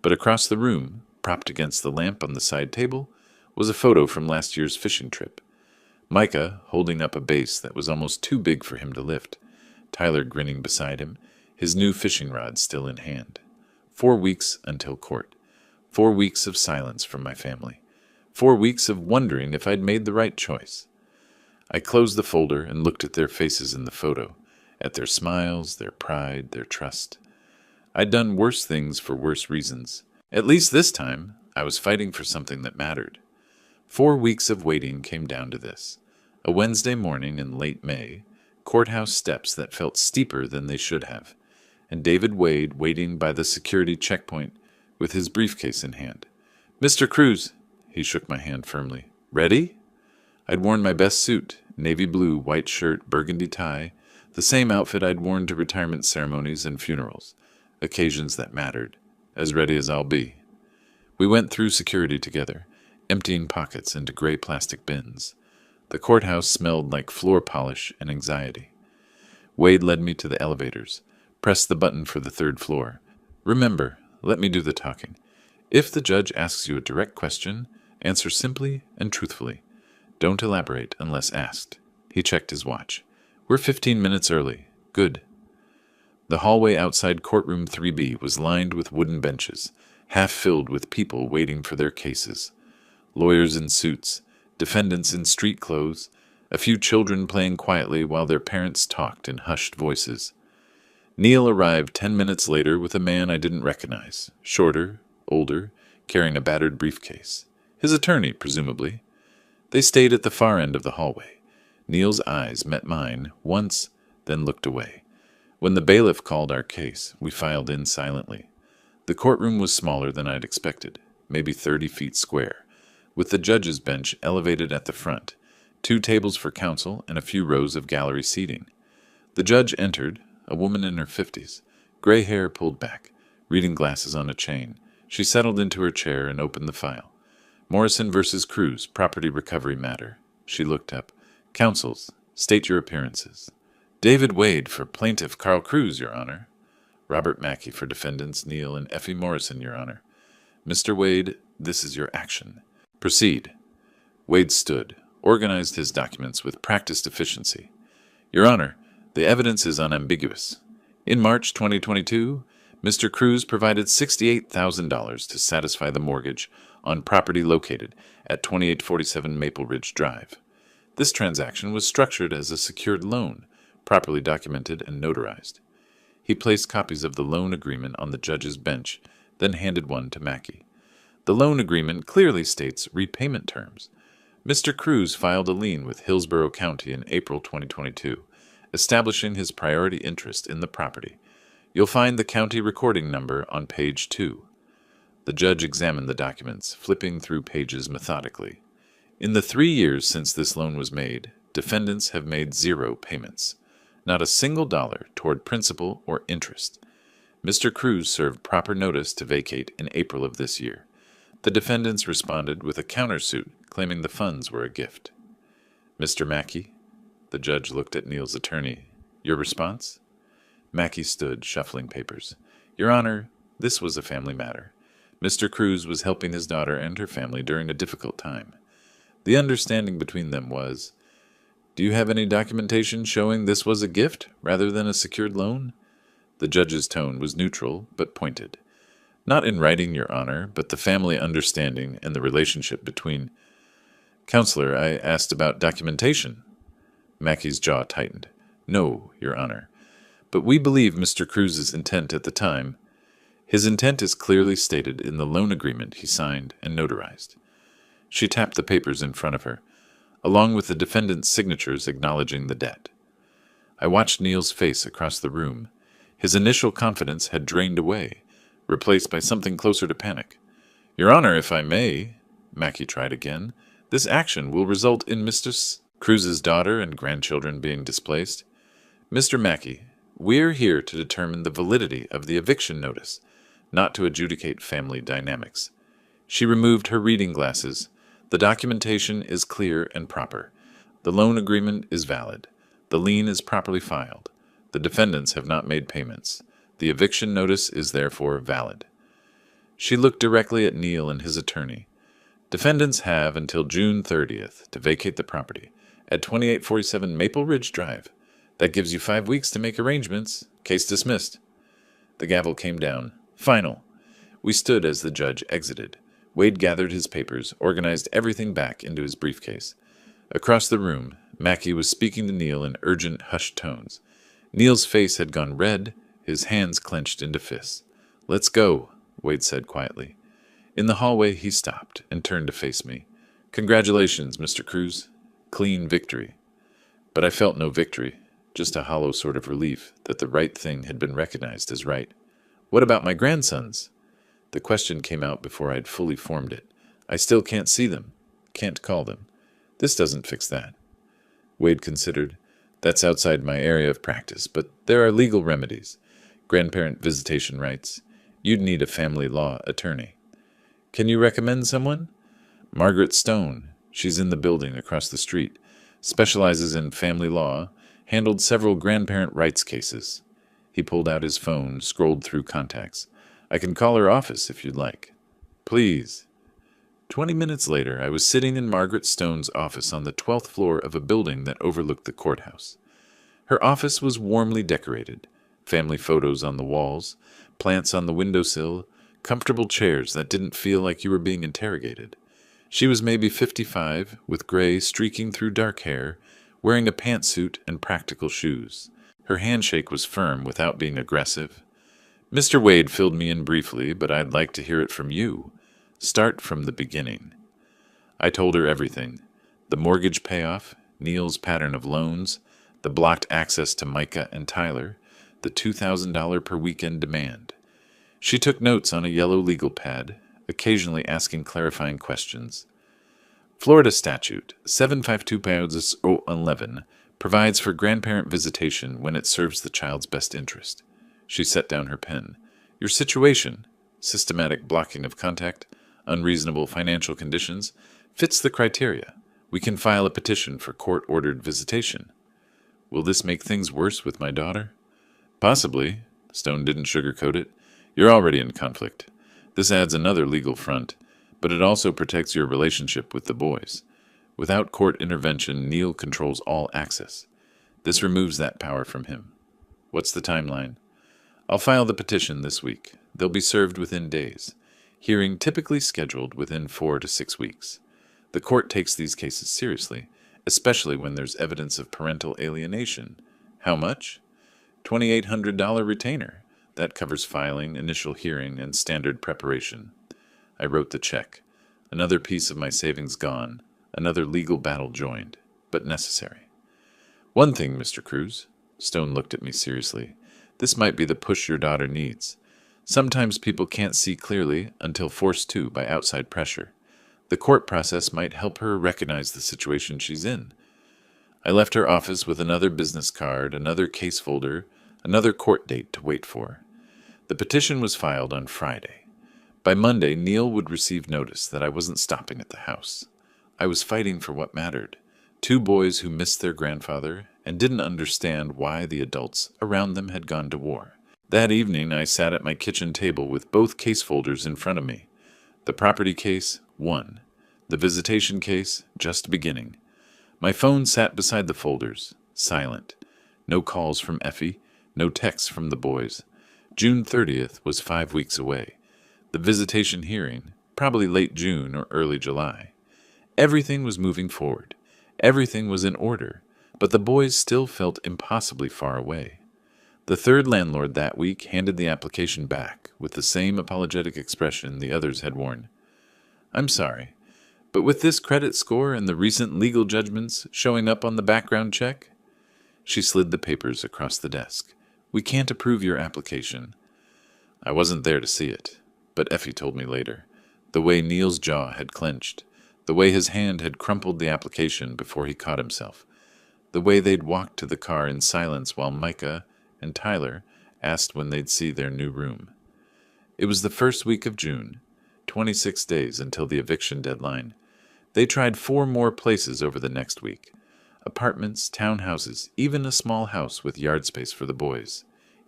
But across the room, propped against the lamp on the side table, was a photo from last year's fishing trip. Micah holding up a base that was almost too big for him to lift. Tyler grinning beside him, his new fishing rod still in hand. 4 weeks until court. 4 weeks of silence from my family. 4 weeks of wondering if I'd made the right choice. I closed the folder and looked at their faces in the photo, at their smiles, their pride, their trust. I'd done worse things for worse reasons. At least this time, I was fighting for something that mattered. 4 weeks of waiting came down to this. A Wednesday morning in late May, courthouse steps that felt steeper than they should have, and David Wade waiting by the security checkpoint with his briefcase in hand. "Mr. Cruz," he shook my hand firmly. "Ready?" I'd worn my best suit, navy blue, white shirt, burgundy tie, the same outfit I'd worn to retirement ceremonies and funerals, occasions that mattered, as ready as I'll be. We went through security together, emptying pockets into gray plastic bins. The courthouse smelled like floor polish and anxiety. Wade led me to the elevators, pressed the button for the 3rd floor. "Remember, let me do the talking. If the judge asks you a direct question, answer simply and truthfully. Don't elaborate unless asked." He checked his watch. "We're 15 minutes early. Good." The hallway outside courtroom 3B was lined with wooden benches, half filled with people waiting for their cases. Lawyers in suits, defendants in street clothes, a few children playing quietly while their parents talked in hushed voices. Neil arrived 10 minutes later with a man I didn't recognize, shorter, older, carrying a battered briefcase. His attorney, presumably. They stayed at the far end of the hallway. Neil's eyes met mine once, then looked away. When the bailiff called our case, we filed in silently. The courtroom was smaller than I'd expected, maybe 30 feet square, with the judge's bench elevated at the front, 2 tables for counsel and a few rows of gallery seating. The judge entered, a woman in her 50s, gray hair pulled back, reading glasses on a chain. She settled into her chair and opened the file. "Morrison versus Cruz, property recovery matter." She looked up. "Counsels, state your appearances." "David Wade for plaintiff Carl Cruz, Your Honor." "Robert Mackey for defendants Neil and Effie Morrison, Your Honor." "Mr. Wade, this is your action. Proceed." Wade stood, organized his documents with practiced efficiency. "Your Honor, the evidence is unambiguous. In March 2022, Mr. Cruz provided $68,000 to satisfy the mortgage on property located at 2847 Maple Ridge Drive. This transaction was structured as a secured loan, properly documented and notarized. He placed copies of the loan agreement on the judge's bench, then handed one to Mackey. The loan agreement clearly states repayment terms. Mr. Cruz filed a lien with Hillsborough County in April 2022, establishing his priority interest in the property. You'll find the county recording number on page 2. The judge examined the documents, flipping through pages methodically. In the 3 years since this loan was made, defendants have made 0 payments. Not a single dollar toward principal or interest. Mr. Cruz served proper notice to vacate in April of this year. The defendants responded with a countersuit claiming the funds were a gift. "Mr. Mackey?" The judge looked at Neil's attorney. "Your response?" Mackey stood, shuffling papers. "Your Honor, this was a family matter. Mr. Cruz was helping his daughter and her family during a difficult time. The understanding between them was, do you have any documentation showing this was a gift rather than a secured loan?" The judge's tone was neutral but pointed. "Not in writing, Your Honor, but the family understanding and the relationship between—" "Counselor, I asked about documentation." Mackey's jaw tightened. "No, Your Honor. But we believe Mr. Cruz's intent at the time. His intent is clearly stated in the loan agreement he signed and notarized." She tapped the papers in front of her, along with the defendant's signatures acknowledging the debt. I watched Neil's face across the room. His initial confidence had drained away, replaced by something closer to panic. "Your Honor, if I may," Mackey tried again, "this action will result in Mr. Cruz's daughter and grandchildren being displaced. Mr. Mackey, we're here to determine the validity of the eviction notice, not to adjudicate family dynamics." She removed her reading glasses. "The documentation is clear and proper. The loan agreement is valid. The lien is properly filed. The defendants have not made payments. The eviction notice is therefore valid. She looked directly at Neil and his attorney. Defendants have until June 30th to vacate the property at 2847 Maple Ridge Drive. That gives you 5 weeks to make arrangements. Case dismissed. The gavel came down. Final. We stood as the judge exited. Wade gathered his papers, organized everything back into his briefcase. Across the room, Mackie was speaking to Neil in urgent, hushed tones. Neil's face had gone red, his hands clenched into fists. "Let's go," Wade said quietly. In the hallway, he stopped and turned to face me. "Congratulations, Mr. Cruz. Clean victory." But I felt no victory, just a hollow sort of relief that the right thing had been recognized as right. "What about my grandsons?" The question came out before I had fully formed it. "I still can't see them, can't call them. This doesn't fix that." Wade considered. "That's outside my area of practice, but there are legal remedies. Grandparent visitation rights. You'd need a family law attorney." "Can you recommend someone?" "Margaret Stone. She's in the building across the street. Specializes in family law. Handled several grandparent rights cases." He pulled out his phone, scrolled through contacts. "I can call her office if you'd like." "Please." 20 minutes later, I was sitting in Margaret Stone's office on the 12th floor of a building that overlooked the courthouse. Her office was warmly decorated. Family photos on the walls, plants on the windowsill, comfortable chairs that didn't feel like you were being interrogated. She was maybe 55, with gray streaking through dark hair, wearing a pantsuit and practical shoes. Her handshake was firm without being aggressive. "Mr. Wade filled me in briefly, but I'd like to hear it from you. Start from the beginning." I told her everything. The mortgage payoff, Neil's pattern of loans, the blocked access to Micah and Tyler, the $2,000 per weekend demand. She took notes on a yellow legal pad, occasionally asking clarifying questions. Florida statute 752-11 provides for grandparent visitation when it serves the child's best interest. She set down her pen. "Your situation, systematic blocking of contact, unreasonable financial conditions, fits the criteria. We can file a petition for court-ordered visitation." "Will this make things worse with my daughter?" "Possibly." Stone didn't sugarcoat it. "You're already in conflict. This adds another legal front, but it also protects your relationship with the boys. Without court intervention, Neil controls all access. This removes that power from him." "What's the timeline?" "I'll file the petition this week. They'll be served within days. Hearing typically scheduled within 4 to 6 weeks. The court takes these cases seriously, especially when there's evidence of parental alienation. How much? $2,800 retainer. That covers filing, initial hearing, and standard preparation." I wrote the check. Another piece of my savings gone, another legal battle joined, but necessary. "One thing, Mr. Cruz." Stone looked at me seriously. "This might be the push your daughter needs. Sometimes people can't see clearly until forced to by outside pressure. The court process might help her recognize the situation she's in." I left her office with another business card, another case folder, another court date to wait for. The petition was filed on Friday. By Monday, Neil would receive notice that I wasn't stopping at the house. I was fighting for what mattered. 2 boys who missed their grandfather and didn't understand why the adults around them had gone to war. That evening, I sat at my kitchen table with both case folders in front of me. The property case, 1. The visitation case, just beginning. My phone sat beside the folders, silent. No calls from Effie, no texts from the boys. June 30th was 5 weeks away. The visitation hearing, probably late June or early July. Everything was moving forward. Everything was in order, but the boys still felt impossibly far away. The third landlord that week handed the application back with the same apologetic expression the others had worn. "I'm sorry, but with this credit score and the recent legal judgments showing up on the background check." She slid the papers across the desk. "We can't approve your application." I wasn't there to see it, but Effie told me later. The way Neil's jaw had clenched, the way his hand had crumpled the application before he caught himself, the way they'd walked to the car in silence while Micah and Tyler asked when they'd see their new room. It was the first week of June, 26 days until the eviction deadline. They tried 4 more places over the next week. Apartments, townhouses, even a small house with yard space for the boys.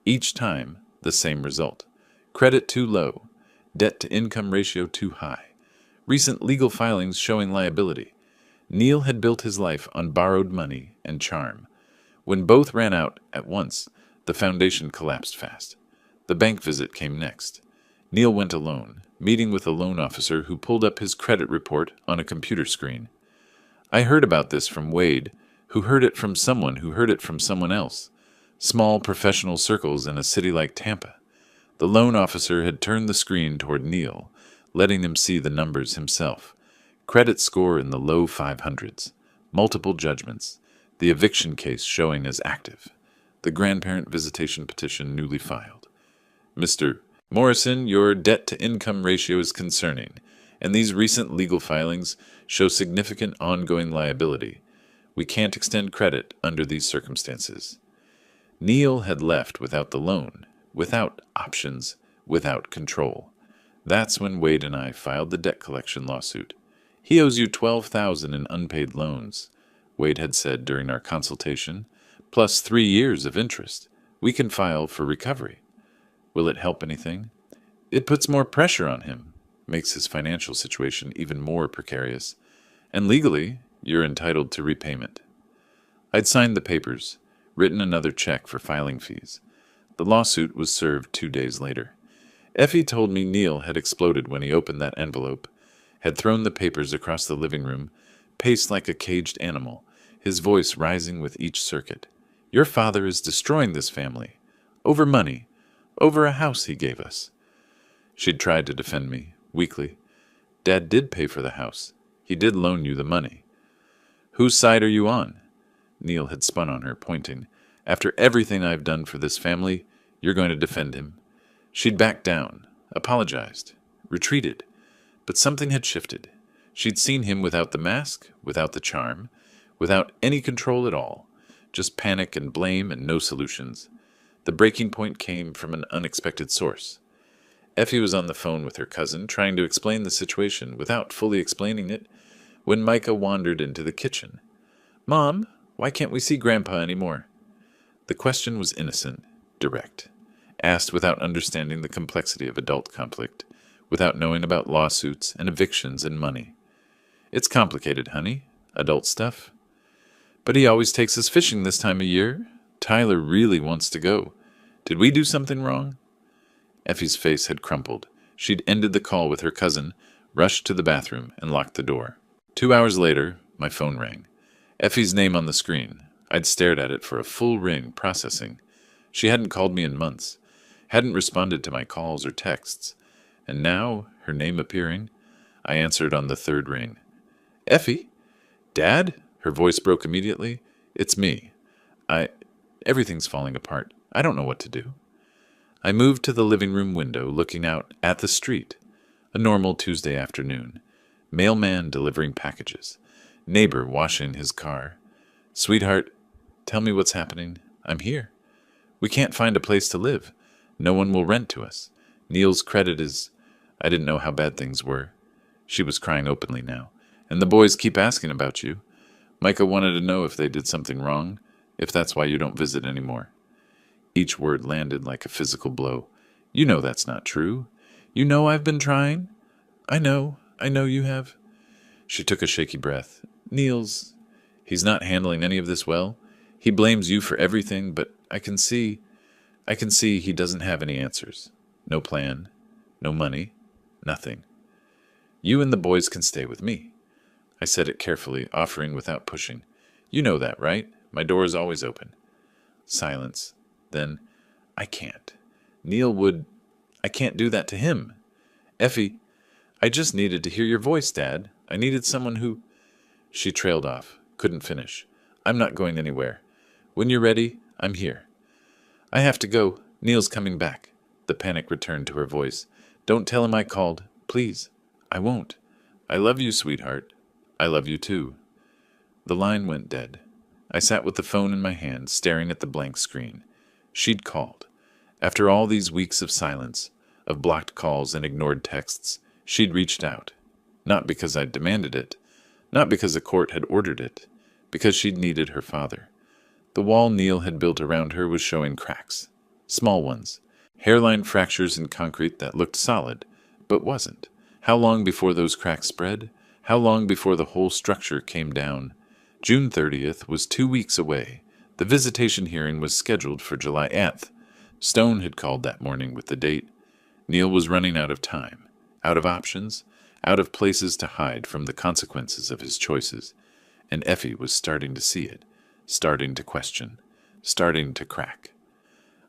Each time, the same result. Credit too low. Debt-to-income ratio too high. Recent legal filings showing liability. Neil had built his life on borrowed money and charm. When both ran out at once, the foundation collapsed fast. The bank visit came next. Neil went alone, meeting with a loan officer who pulled up his credit report on a computer screen. I heard about this from Wade, who heard it from someone who heard it from someone else. Small professional circles in a city like Tampa. The loan officer had turned the screen toward Neil, letting him see the numbers himself. Credit score in the low 500s. Multiple judgments. The eviction case showing as active. The grandparent visitation petition newly filed. Mr. Morrison, your debt-to-income ratio is concerning, and these recent legal filings show significant ongoing liability. We can't extend credit under these circumstances. Neil had left without the loan, without options, without control. That's when Wade and I filed the debt collection lawsuit. He owes you $12,000 in unpaid loans, Wade had said during our consultation, plus 3 years of interest. We can file for recovery. Will it help anything? It puts more pressure on him, makes his financial situation even more precarious, and legally, you're entitled to repayment. I'd signed the papers, written another check for filing fees. The lawsuit was served 2 days later. Effie told me Neil had exploded when he opened that envelope, had thrown the papers across the living room, paced like a caged animal, his voice rising with each circuit. Your father is destroying this family. Over money. Over a house he gave us. She'd tried to defend me, weakly. Dad did pay for the house. He did loan you the money. Whose side are you on? Neil had spun on her, pointing. After everything I've done for this family, you're going to defend him. She'd backed down, apologized, retreated. But something had shifted. She'd seen him without the mask, without the charm, without any control at all. Just panic and blame and no solutions. The breaking point came from an unexpected source. Effie was on the phone with her cousin, trying to explain the situation without fully explaining it, when Micah wandered into the kitchen. Mom, why can't we see Grandpa anymore? The question was innocent, direct, asked without understanding the complexity of adult conflict, without knowing about lawsuits and evictions and money. It's complicated, honey, adult stuff. But he always takes us fishing this time of year. Tyler really wants to go. Did we do something wrong? Effie's face had crumpled. She'd ended the call with her cousin, rushed to the bathroom, and locked the door. 2 hours later, my phone rang. Effie's name on the screen. I'd stared at it for a full ring, processing. She hadn't called me in months, hadn't responded to my calls or texts. And now, her name appearing, I answered on the third ring. Effie? Dad? Her voice broke immediately. It's me. Everything's falling apart. I don't know what to do. I moved to the living room window, looking out at the street. A normal Tuesday afternoon. Mailman delivering packages. Neighbor washing his car. Sweetheart, tell me what's happening. I'm here. We can't find a place to live. No one will rent to us. Neil's credit is... I didn't know how bad things were. She was crying openly now. And the boys keep asking about you. Micah wanted to know if they did something wrong, if that's why you don't visit anymore. Each word landed like a physical blow. You know that's not true. You know I've been trying. I know you have. She took a shaky breath. He's not handling any of this well. He blames you for everything, but I can see he doesn't have any answers. No plan, no money, nothing. You and the boys can stay with me. I said it carefully, offering without pushing. You know that, right? My door is always open. Silence. Then, I can't. I can't do that to him. Effie, I just needed to hear your voice, Dad. I needed someone who... She trailed off, couldn't finish. I'm not going anywhere. When you're ready, I'm here. I have to go. Neil's coming back. The panic returned to her voice. Don't tell him I called. Please. I won't. I love you, sweetheart. I love you too. The line went dead. I sat with the phone in my hand, staring at the blank screen. She'd called. After all these weeks of silence, of blocked calls and ignored texts, she'd reached out. Not because I'd demanded it, not because a court had ordered it, because she'd needed her father. The wall Neil had built around her was showing cracks. Small ones. Hairline fractures in concrete that looked solid, but wasn't. How long before those cracks spread? How long before the whole structure came down? June 30th was 2 weeks away. The visitation hearing was scheduled for July 8th. Stone had called that morning with the date. Neil was running out of time, out of options, out of places to hide from the consequences of his choices. And Effie was starting to see it, starting to question, starting to crack.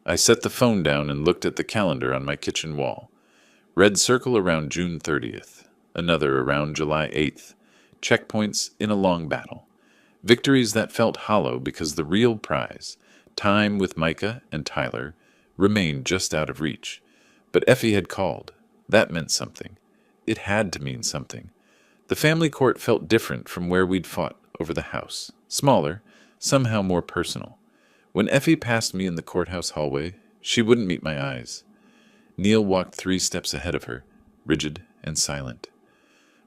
I set the phone down and looked at the calendar on my kitchen wall. Red circle around June 30th, another around July 8th. Checkpoints in a long battle. Victories that felt hollow because the real prize, time with Micah and Tyler, remained just out of reach. But Effie had called. That meant something. It had to mean something. The family court felt different from where we'd fought over the house. Smaller, somehow more personal. When Effie passed me in the courthouse hallway, she wouldn't meet my eyes. Neil walked 3 steps ahead of her, rigid and silent.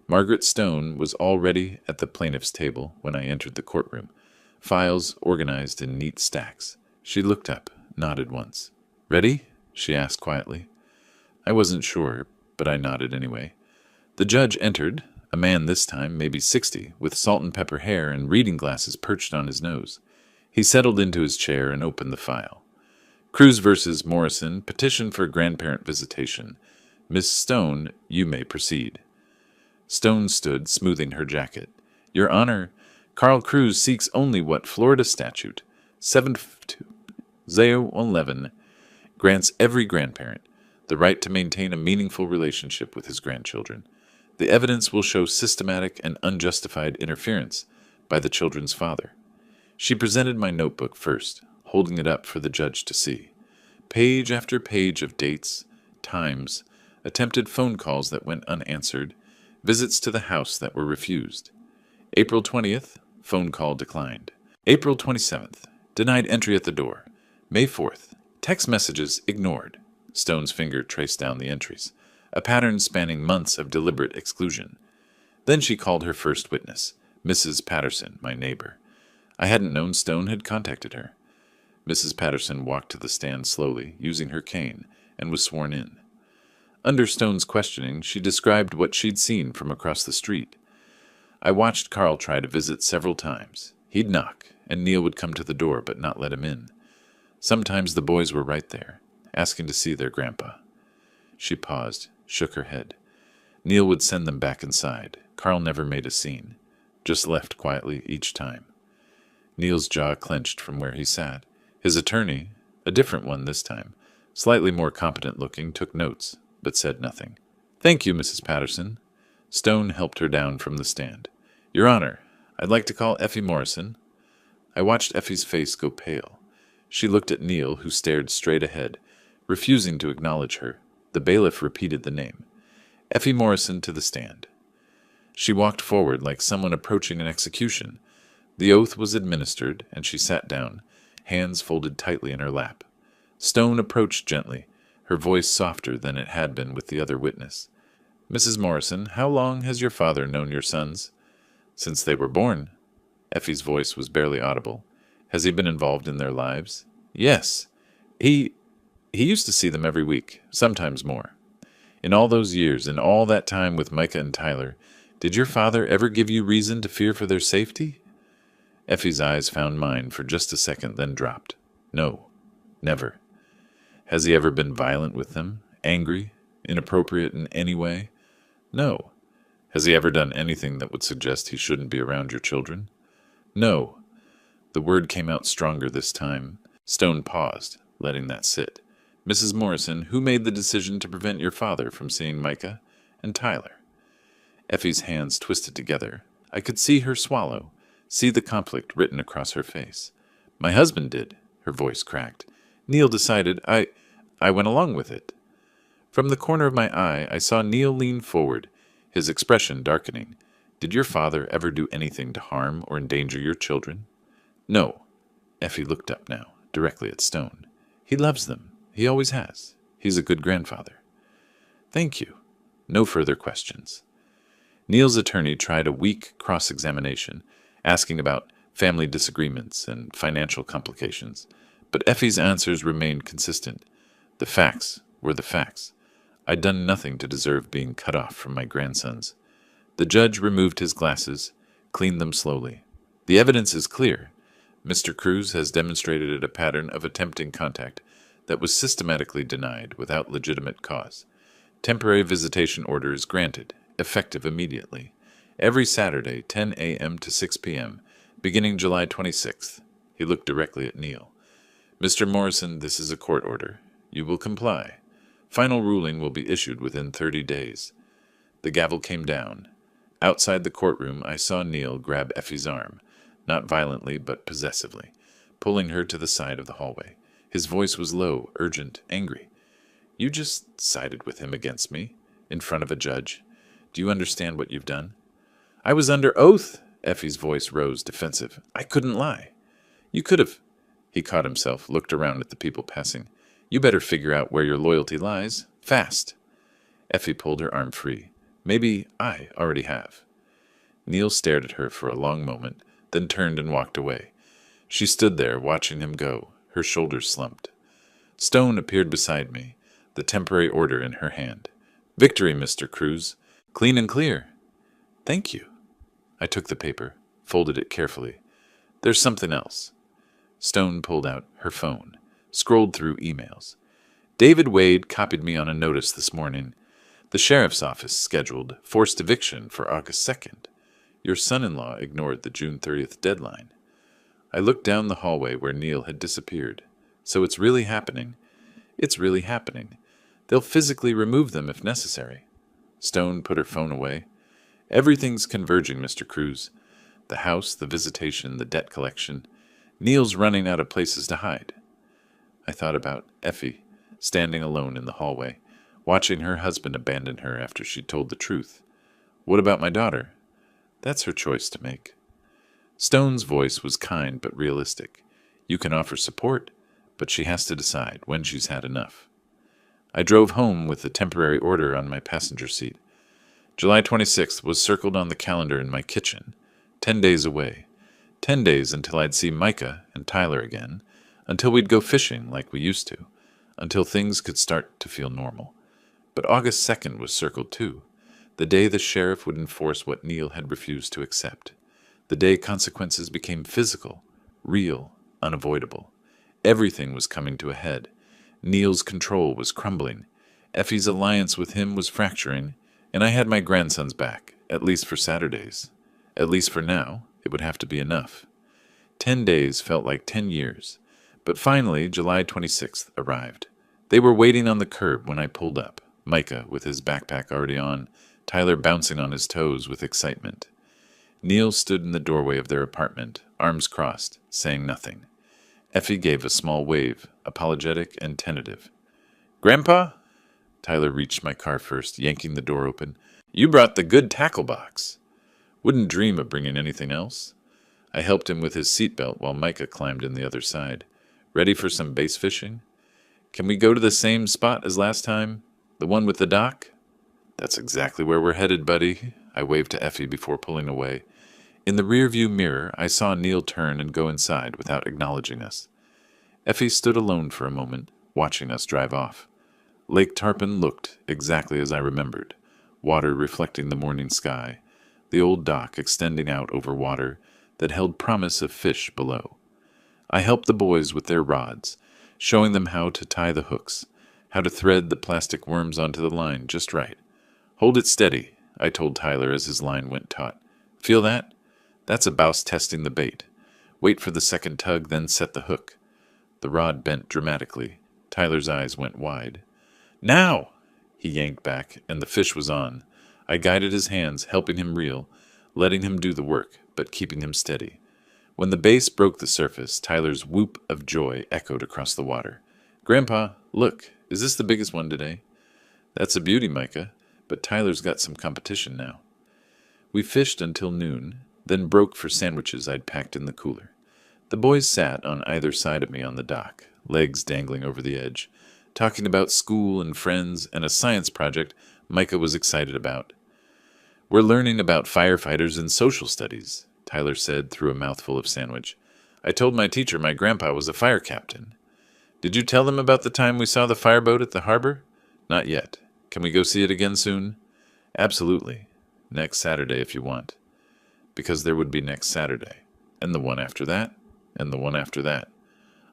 Margaret Stone was already at the plaintiff's table when I entered the courtroom, files organized in neat stacks. She looked up, nodded once. "Ready?" she asked quietly. I wasn't sure, but I nodded anyway. The judge entered, a man this time, maybe 60, with salt and pepper hair and reading glasses perched on his nose. He settled into his chair and opened the file. Cruz versus Morrison, petition for grandparent visitation. Miss Stone, you may proceed. Stone stood, smoothing her jacket. Your Honor, Carl Cruz seeks only what Florida statute 72011 grants every grandparent the right to maintain a meaningful relationship with his grandchildren. The evidence will show systematic and unjustified interference by the children's father. She presented my notebook first, holding it up for the judge to see. Page after page of dates, times, attempted phone calls that went unanswered, visits to the house that were refused. April 20th, phone call declined. April 27th, denied entry at the door. May 4th, text messages ignored. Stone's finger traced down the entries, a pattern spanning months of deliberate exclusion. Then she called her first witness, Mrs. Patterson, my neighbor. I hadn't known Stone had contacted her. Mrs. Patterson walked to the stand slowly, using her cane, and was sworn in. Under Stone's questioning, she described what she'd seen from across the street. I watched Carl try to visit several times. He'd knock, and Neil would come to the door but not let him in. Sometimes the boys were right there, asking to see their grandpa. She paused, shook her head. Neil would send them back inside. Carl never made a scene, just left quietly each time. Neil's jaw clenched from where he sat. His attorney, a different one this time, slightly more competent looking, took notes, but said nothing. Thank you, Mrs. Patterson. Stone helped her down from the stand. Your Honor, I'd like to call Effie Morrison. I watched Effie's face go pale. She looked at Neil, who stared straight ahead, refusing to acknowledge her. The bailiff repeated the name. Effie Morrison to the stand. She walked forward like someone approaching an execution. The oath was administered, and she sat down, hands folded tightly in her lap. Stone approached gently, her voice softer than it had been with the other witness. Mrs. Morrison, how long has your father known your sons? Since they were born. Effie's voice was barely audible. Has he been involved in their lives? Yes. He used to see them every week, sometimes more. In all those years, in all that time with Micah and Tyler, did your father ever give you reason to fear for their safety? Effie's eyes found mine for just a second, then dropped. No, never. Has he ever been violent with them? Angry? Inappropriate in any way? No. Has he ever done anything that would suggest he shouldn't be around your children? No. The word came out stronger this time. Stone paused, letting that sit. Mrs. Morrison, who made the decision to prevent your father from seeing Micah and Tyler? Effie's hands twisted together. I could see her swallow, see the conflict written across her face. My husband did, her voice cracked. Neil decided I went along with it. From the corner of my eye, I saw Neil lean forward, his expression darkening. Did your father ever do anything to harm or endanger your children? No. Effie looked up now, directly at Stone. He loves them. He always has. He's a good grandfather. Thank you. No further questions. Neil's attorney tried a weak cross-examination, asking about family disagreements, and financial complications. But Effie's answers remained consistent. The facts were the facts. I'd done nothing to deserve being cut off from my grandsons. The judge removed his glasses, cleaned them slowly. The evidence is clear. Mr. Cruz has demonstrated a pattern of attempting contact that was systematically denied without legitimate cause. Temporary visitation order is granted, effective immediately. Every Saturday, 10 a.m. to 6 p.m., beginning July 26th. He looked directly at Neil. Mr. Morrison, this is a court order. You will comply. Final ruling will be issued within 30 days. The gavel came down. Outside the courtroom, I saw Neil grab Effie's arm, not violently but possessively, pulling her to the side of the hallway. His voice was low, urgent, angry. You just sided with him against me, in front of a judge. Do you understand what you've done? I was under oath. Effie's voice rose, defensive. I couldn't lie. You could have. He caught himself, looked around at the people passing. You better figure out where your loyalty lies. Fast. Effie pulled her arm free. Maybe I already have. Neil stared at her for a long moment, then turned and walked away. She stood there, watching him go, her shoulders slumped. Stone appeared beside me, the temporary order in her hand. Victory, Mr. Cruz. Clean and clear. Thank you. I took the paper, folded it carefully. There's something else. Stone pulled out her phone, scrolled through emails. David Wade copied me on a notice this morning. The sheriff's office scheduled forced eviction for August 2nd. Your son-in-law ignored the June 30th deadline. I looked down the hallway where Neil had disappeared. So it's really happening. It's really happening. They'll physically remove them if necessary. Stone put her phone away. Everything's converging, Mr. Cruz. The house, the visitation, the debt collection. Neil's running out of places to hide. I thought about Effie, standing alone in the hallway, watching her husband abandon her after she'd told the truth. What about my daughter? That's her choice to make. Stone's voice was kind but realistic. You can offer support, but she has to decide when she's had enough. I drove home with the temporary order on my passenger seat. July 26th was circled on the calendar in my kitchen. 10 days away. 10 days until I'd see Micah and Tyler again, until we'd go fishing like we used to, until things could start to feel normal. But August 2nd was circled too, the day the sheriff would enforce what Neil had refused to accept, the day consequences became physical, real, unavoidable. Everything was coming to a head. Neil's control was crumbling. Effie's alliance with him was fracturing, and I had my grandsons back, at least for Saturdays. At least for now, it would have to be enough. 10 days felt like 10 years, but finally July 26th arrived. They were waiting on the curb when I pulled up, Micah with his backpack already on, Tyler bouncing on his toes with excitement. Neil stood in the doorway of their apartment, arms crossed, saying nothing. Effie gave a small wave, apologetic and tentative. Grandpa? Tyler reached my car first, yanking the door open. You brought the good tackle box. Wouldn't dream of bringing anything else. I helped him with his seatbelt while Micah climbed in the other side. Ready for some bass fishing? Can we go to the same spot as last time? The one with the dock? That's exactly where we're headed, buddy. I waved to Effie before pulling away. In the rearview mirror, I saw Neil turn and go inside without acknowledging us. Effie stood alone for a moment, watching us drive off. Lake Tarpon looked exactly as I remembered, water reflecting the morning sky, the old dock extending out over water that held promise of fish below. I helped the boys with their rods, showing them how to tie the hooks, how to thread the plastic worms onto the line just right. Hold it steady, I told Tyler as his line went taut. Feel that? That's a bouse testing the bait. Wait for the second tug, then set the hook. The rod bent dramatically. Tyler's eyes went wide. Now! He yanked back, and the fish was on. I guided his hands, helping him reel, letting him do the work, but keeping him steady. When the base broke the surface, Tyler's whoop of joy echoed across the water. Grandpa, look, is this the biggest one today? That's a beauty, Micah, but Tyler's got some competition now. We fished until noon, then broke for sandwiches I'd packed in the cooler. The boys sat on either side of me on the dock, legs dangling over the edge, talking about school and friends and a science project Micah was excited about. We're learning about firefighters and social studies, Tyler said through a mouthful of sandwich. I told my teacher my grandpa was a fire captain. Did you tell them about the time we saw the fireboat at the harbor? Not yet. Can we go see it again soon? Absolutely. Next Saturday if you want. Because there would be next Saturday, and the one after that, and the one after that.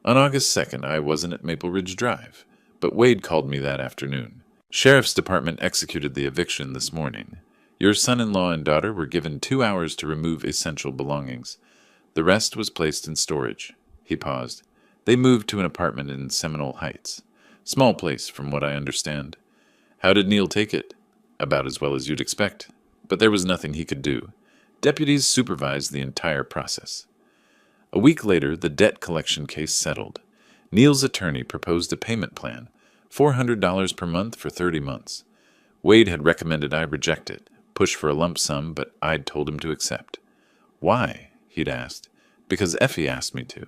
On August 2nd, I wasn't at Maple Ridge Drive, but Wade called me that afternoon. Sheriff's Department executed the eviction this morning. Your son-in-law and daughter were given 2 hours to remove essential belongings. The rest was placed in storage. He paused. They moved to an apartment in Seminole Heights. Small place, from what I understand. How did Neil take it? About as well as you'd expect. But there was nothing he could do. Deputies supervised the entire process. A week later, the debt collection case settled. Neil's attorney proposed a payment plan, $400 per month for 30 months. Wade had recommended I reject it, push for a lump sum, but I'd told him to accept. Why? He'd asked. Because Effie asked me to.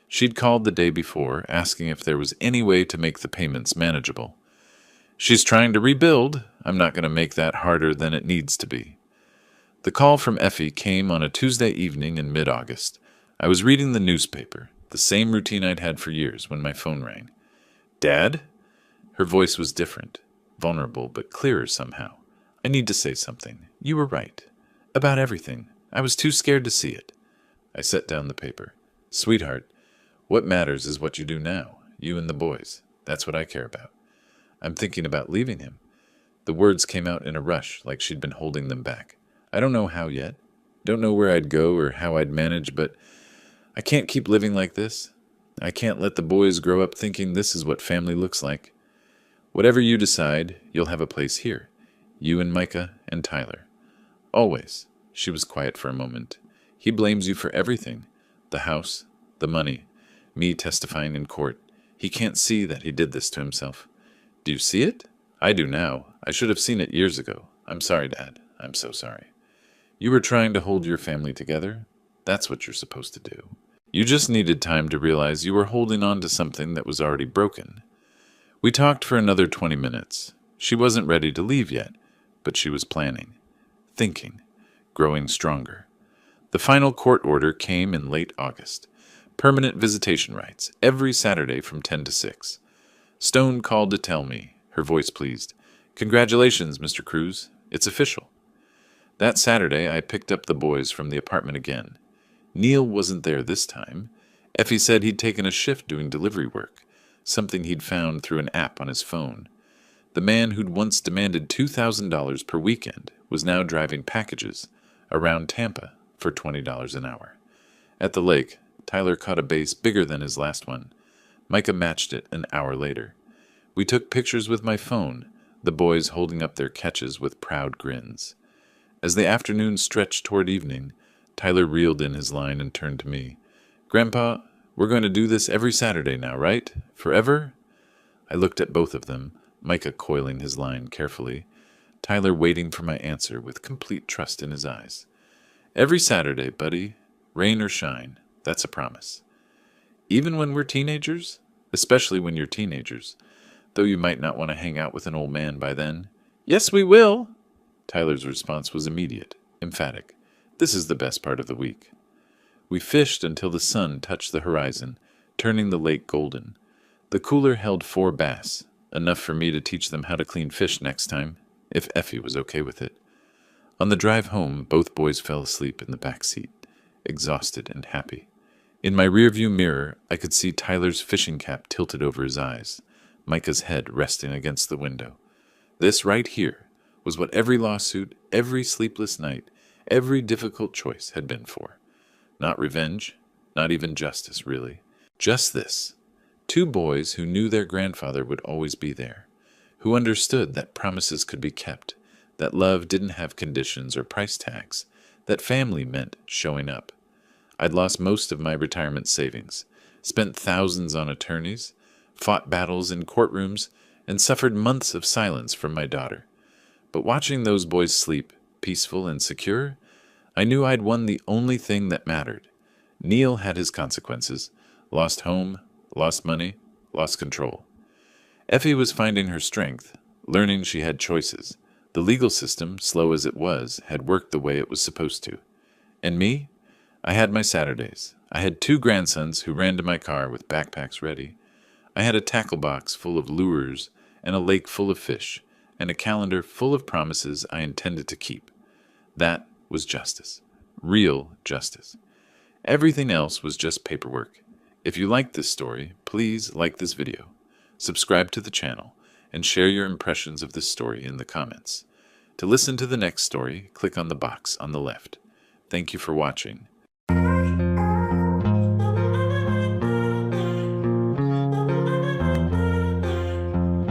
She'd called the day before, asking if there was any way to make the payments manageable. She's trying to rebuild. I'm not going to make that harder than it needs to be. The call from Effie came on a Tuesday evening in mid-August. I was reading the newspaper, the same routine I'd had for years, when my phone rang. Dad? Her voice was different, vulnerable but clearer somehow. I need to say something. You were right. About everything. I was too scared to see it. I set down the paper. Sweetheart, what matters is what you do now, you and the boys. That's what I care about. I'm thinking about leaving him. The words came out in a rush, like she'd been holding them back. I don't know how yet. Don't know where I'd go or how I'd manage, but I can't keep living like this. I can't let the boys grow up thinking this is what family looks like. Whatever you decide, you'll have a place here. You and Micah and Tyler. Always. She was quiet for a moment. He blames you for everything. The house, the money, me testifying in court. He can't see that he did this to himself. Do you see it? I do now. I should have seen it years ago. I'm sorry, Dad. I'm so sorry. You were trying to hold your family together. That's what you're supposed to do. You just needed time to realize you were holding on to something that was already broken. We talked for another 20 minutes. She wasn't ready to leave yet, but she was planning, thinking, growing stronger. The final court order came in late August. Permanent visitation rights, every Saturday from 10 to 6. Stone called to tell me, her voice pleased. Congratulations, Mr. Cruz. It's official. That Saturday, I picked up the boys from the apartment again. Neil wasn't there this time. Effie said he'd taken a shift doing delivery work, something he'd found through an app on his phone. The man who'd once demanded $2,000 per weekend was now driving packages around Tampa for $20 an hour. At the lake, Tyler caught a bass bigger than his last one. Micah matched it an hour later. We took pictures with my phone, the boys holding up their catches with proud grins. As the afternoon stretched toward evening, Tyler reeled in his line and turned to me. Grandpa, we're going to do this every Saturday now, right? Forever? I looked at both of them, Micah coiling his line carefully, Tyler waiting for my answer with complete trust in his eyes. Every Saturday, buddy, rain or shine, that's a promise. Even when we're teenagers? Especially when you're teenagers, though you might not want to hang out with an old man by then. Yes, we will. Tyler's response was immediate, emphatic. This is the best part of the week. We fished until the sun touched the horizon, turning the lake golden. The cooler held 4 bass, enough for me to teach them how to clean fish next time, if Effie was okay with it. On the drive home, both boys fell asleep in the back seat, exhausted and happy. In my rearview mirror, I could see Tyler's fishing cap tilted over his eyes, Micah's head resting against the window. This right here was what every lawsuit, every sleepless night, every difficult choice had been for. Not revenge, not even justice, really. Just this. 2 boys who knew their grandfather would always be there, who understood that promises could be kept, that love didn't have conditions or price tags, that family meant showing up. I'd lost most of my retirement savings, spent thousands on attorneys, fought battles in courtrooms, and suffered months of silence from my daughter. But watching those boys sleep, peaceful and secure, I knew I'd won the only thing that mattered. Neil had his consequences, lost home, lost money, lost control. Effie was finding her strength, learning she had choices. The legal system, slow as it was, had worked the way it was supposed to. And me? I had my Saturdays. I had 2 grandsons who ran to my car with backpacks ready. I had a tackle box full of lures and a lake full of fish and a calendar full of promises I intended to keep. That was justice. Real justice. Everything else was just paperwork. If you liked this story, please like this video, subscribe to the channel, and share your impressions of this story in the comments. To listen to the next story, click on the box on the left. Thank you for watching,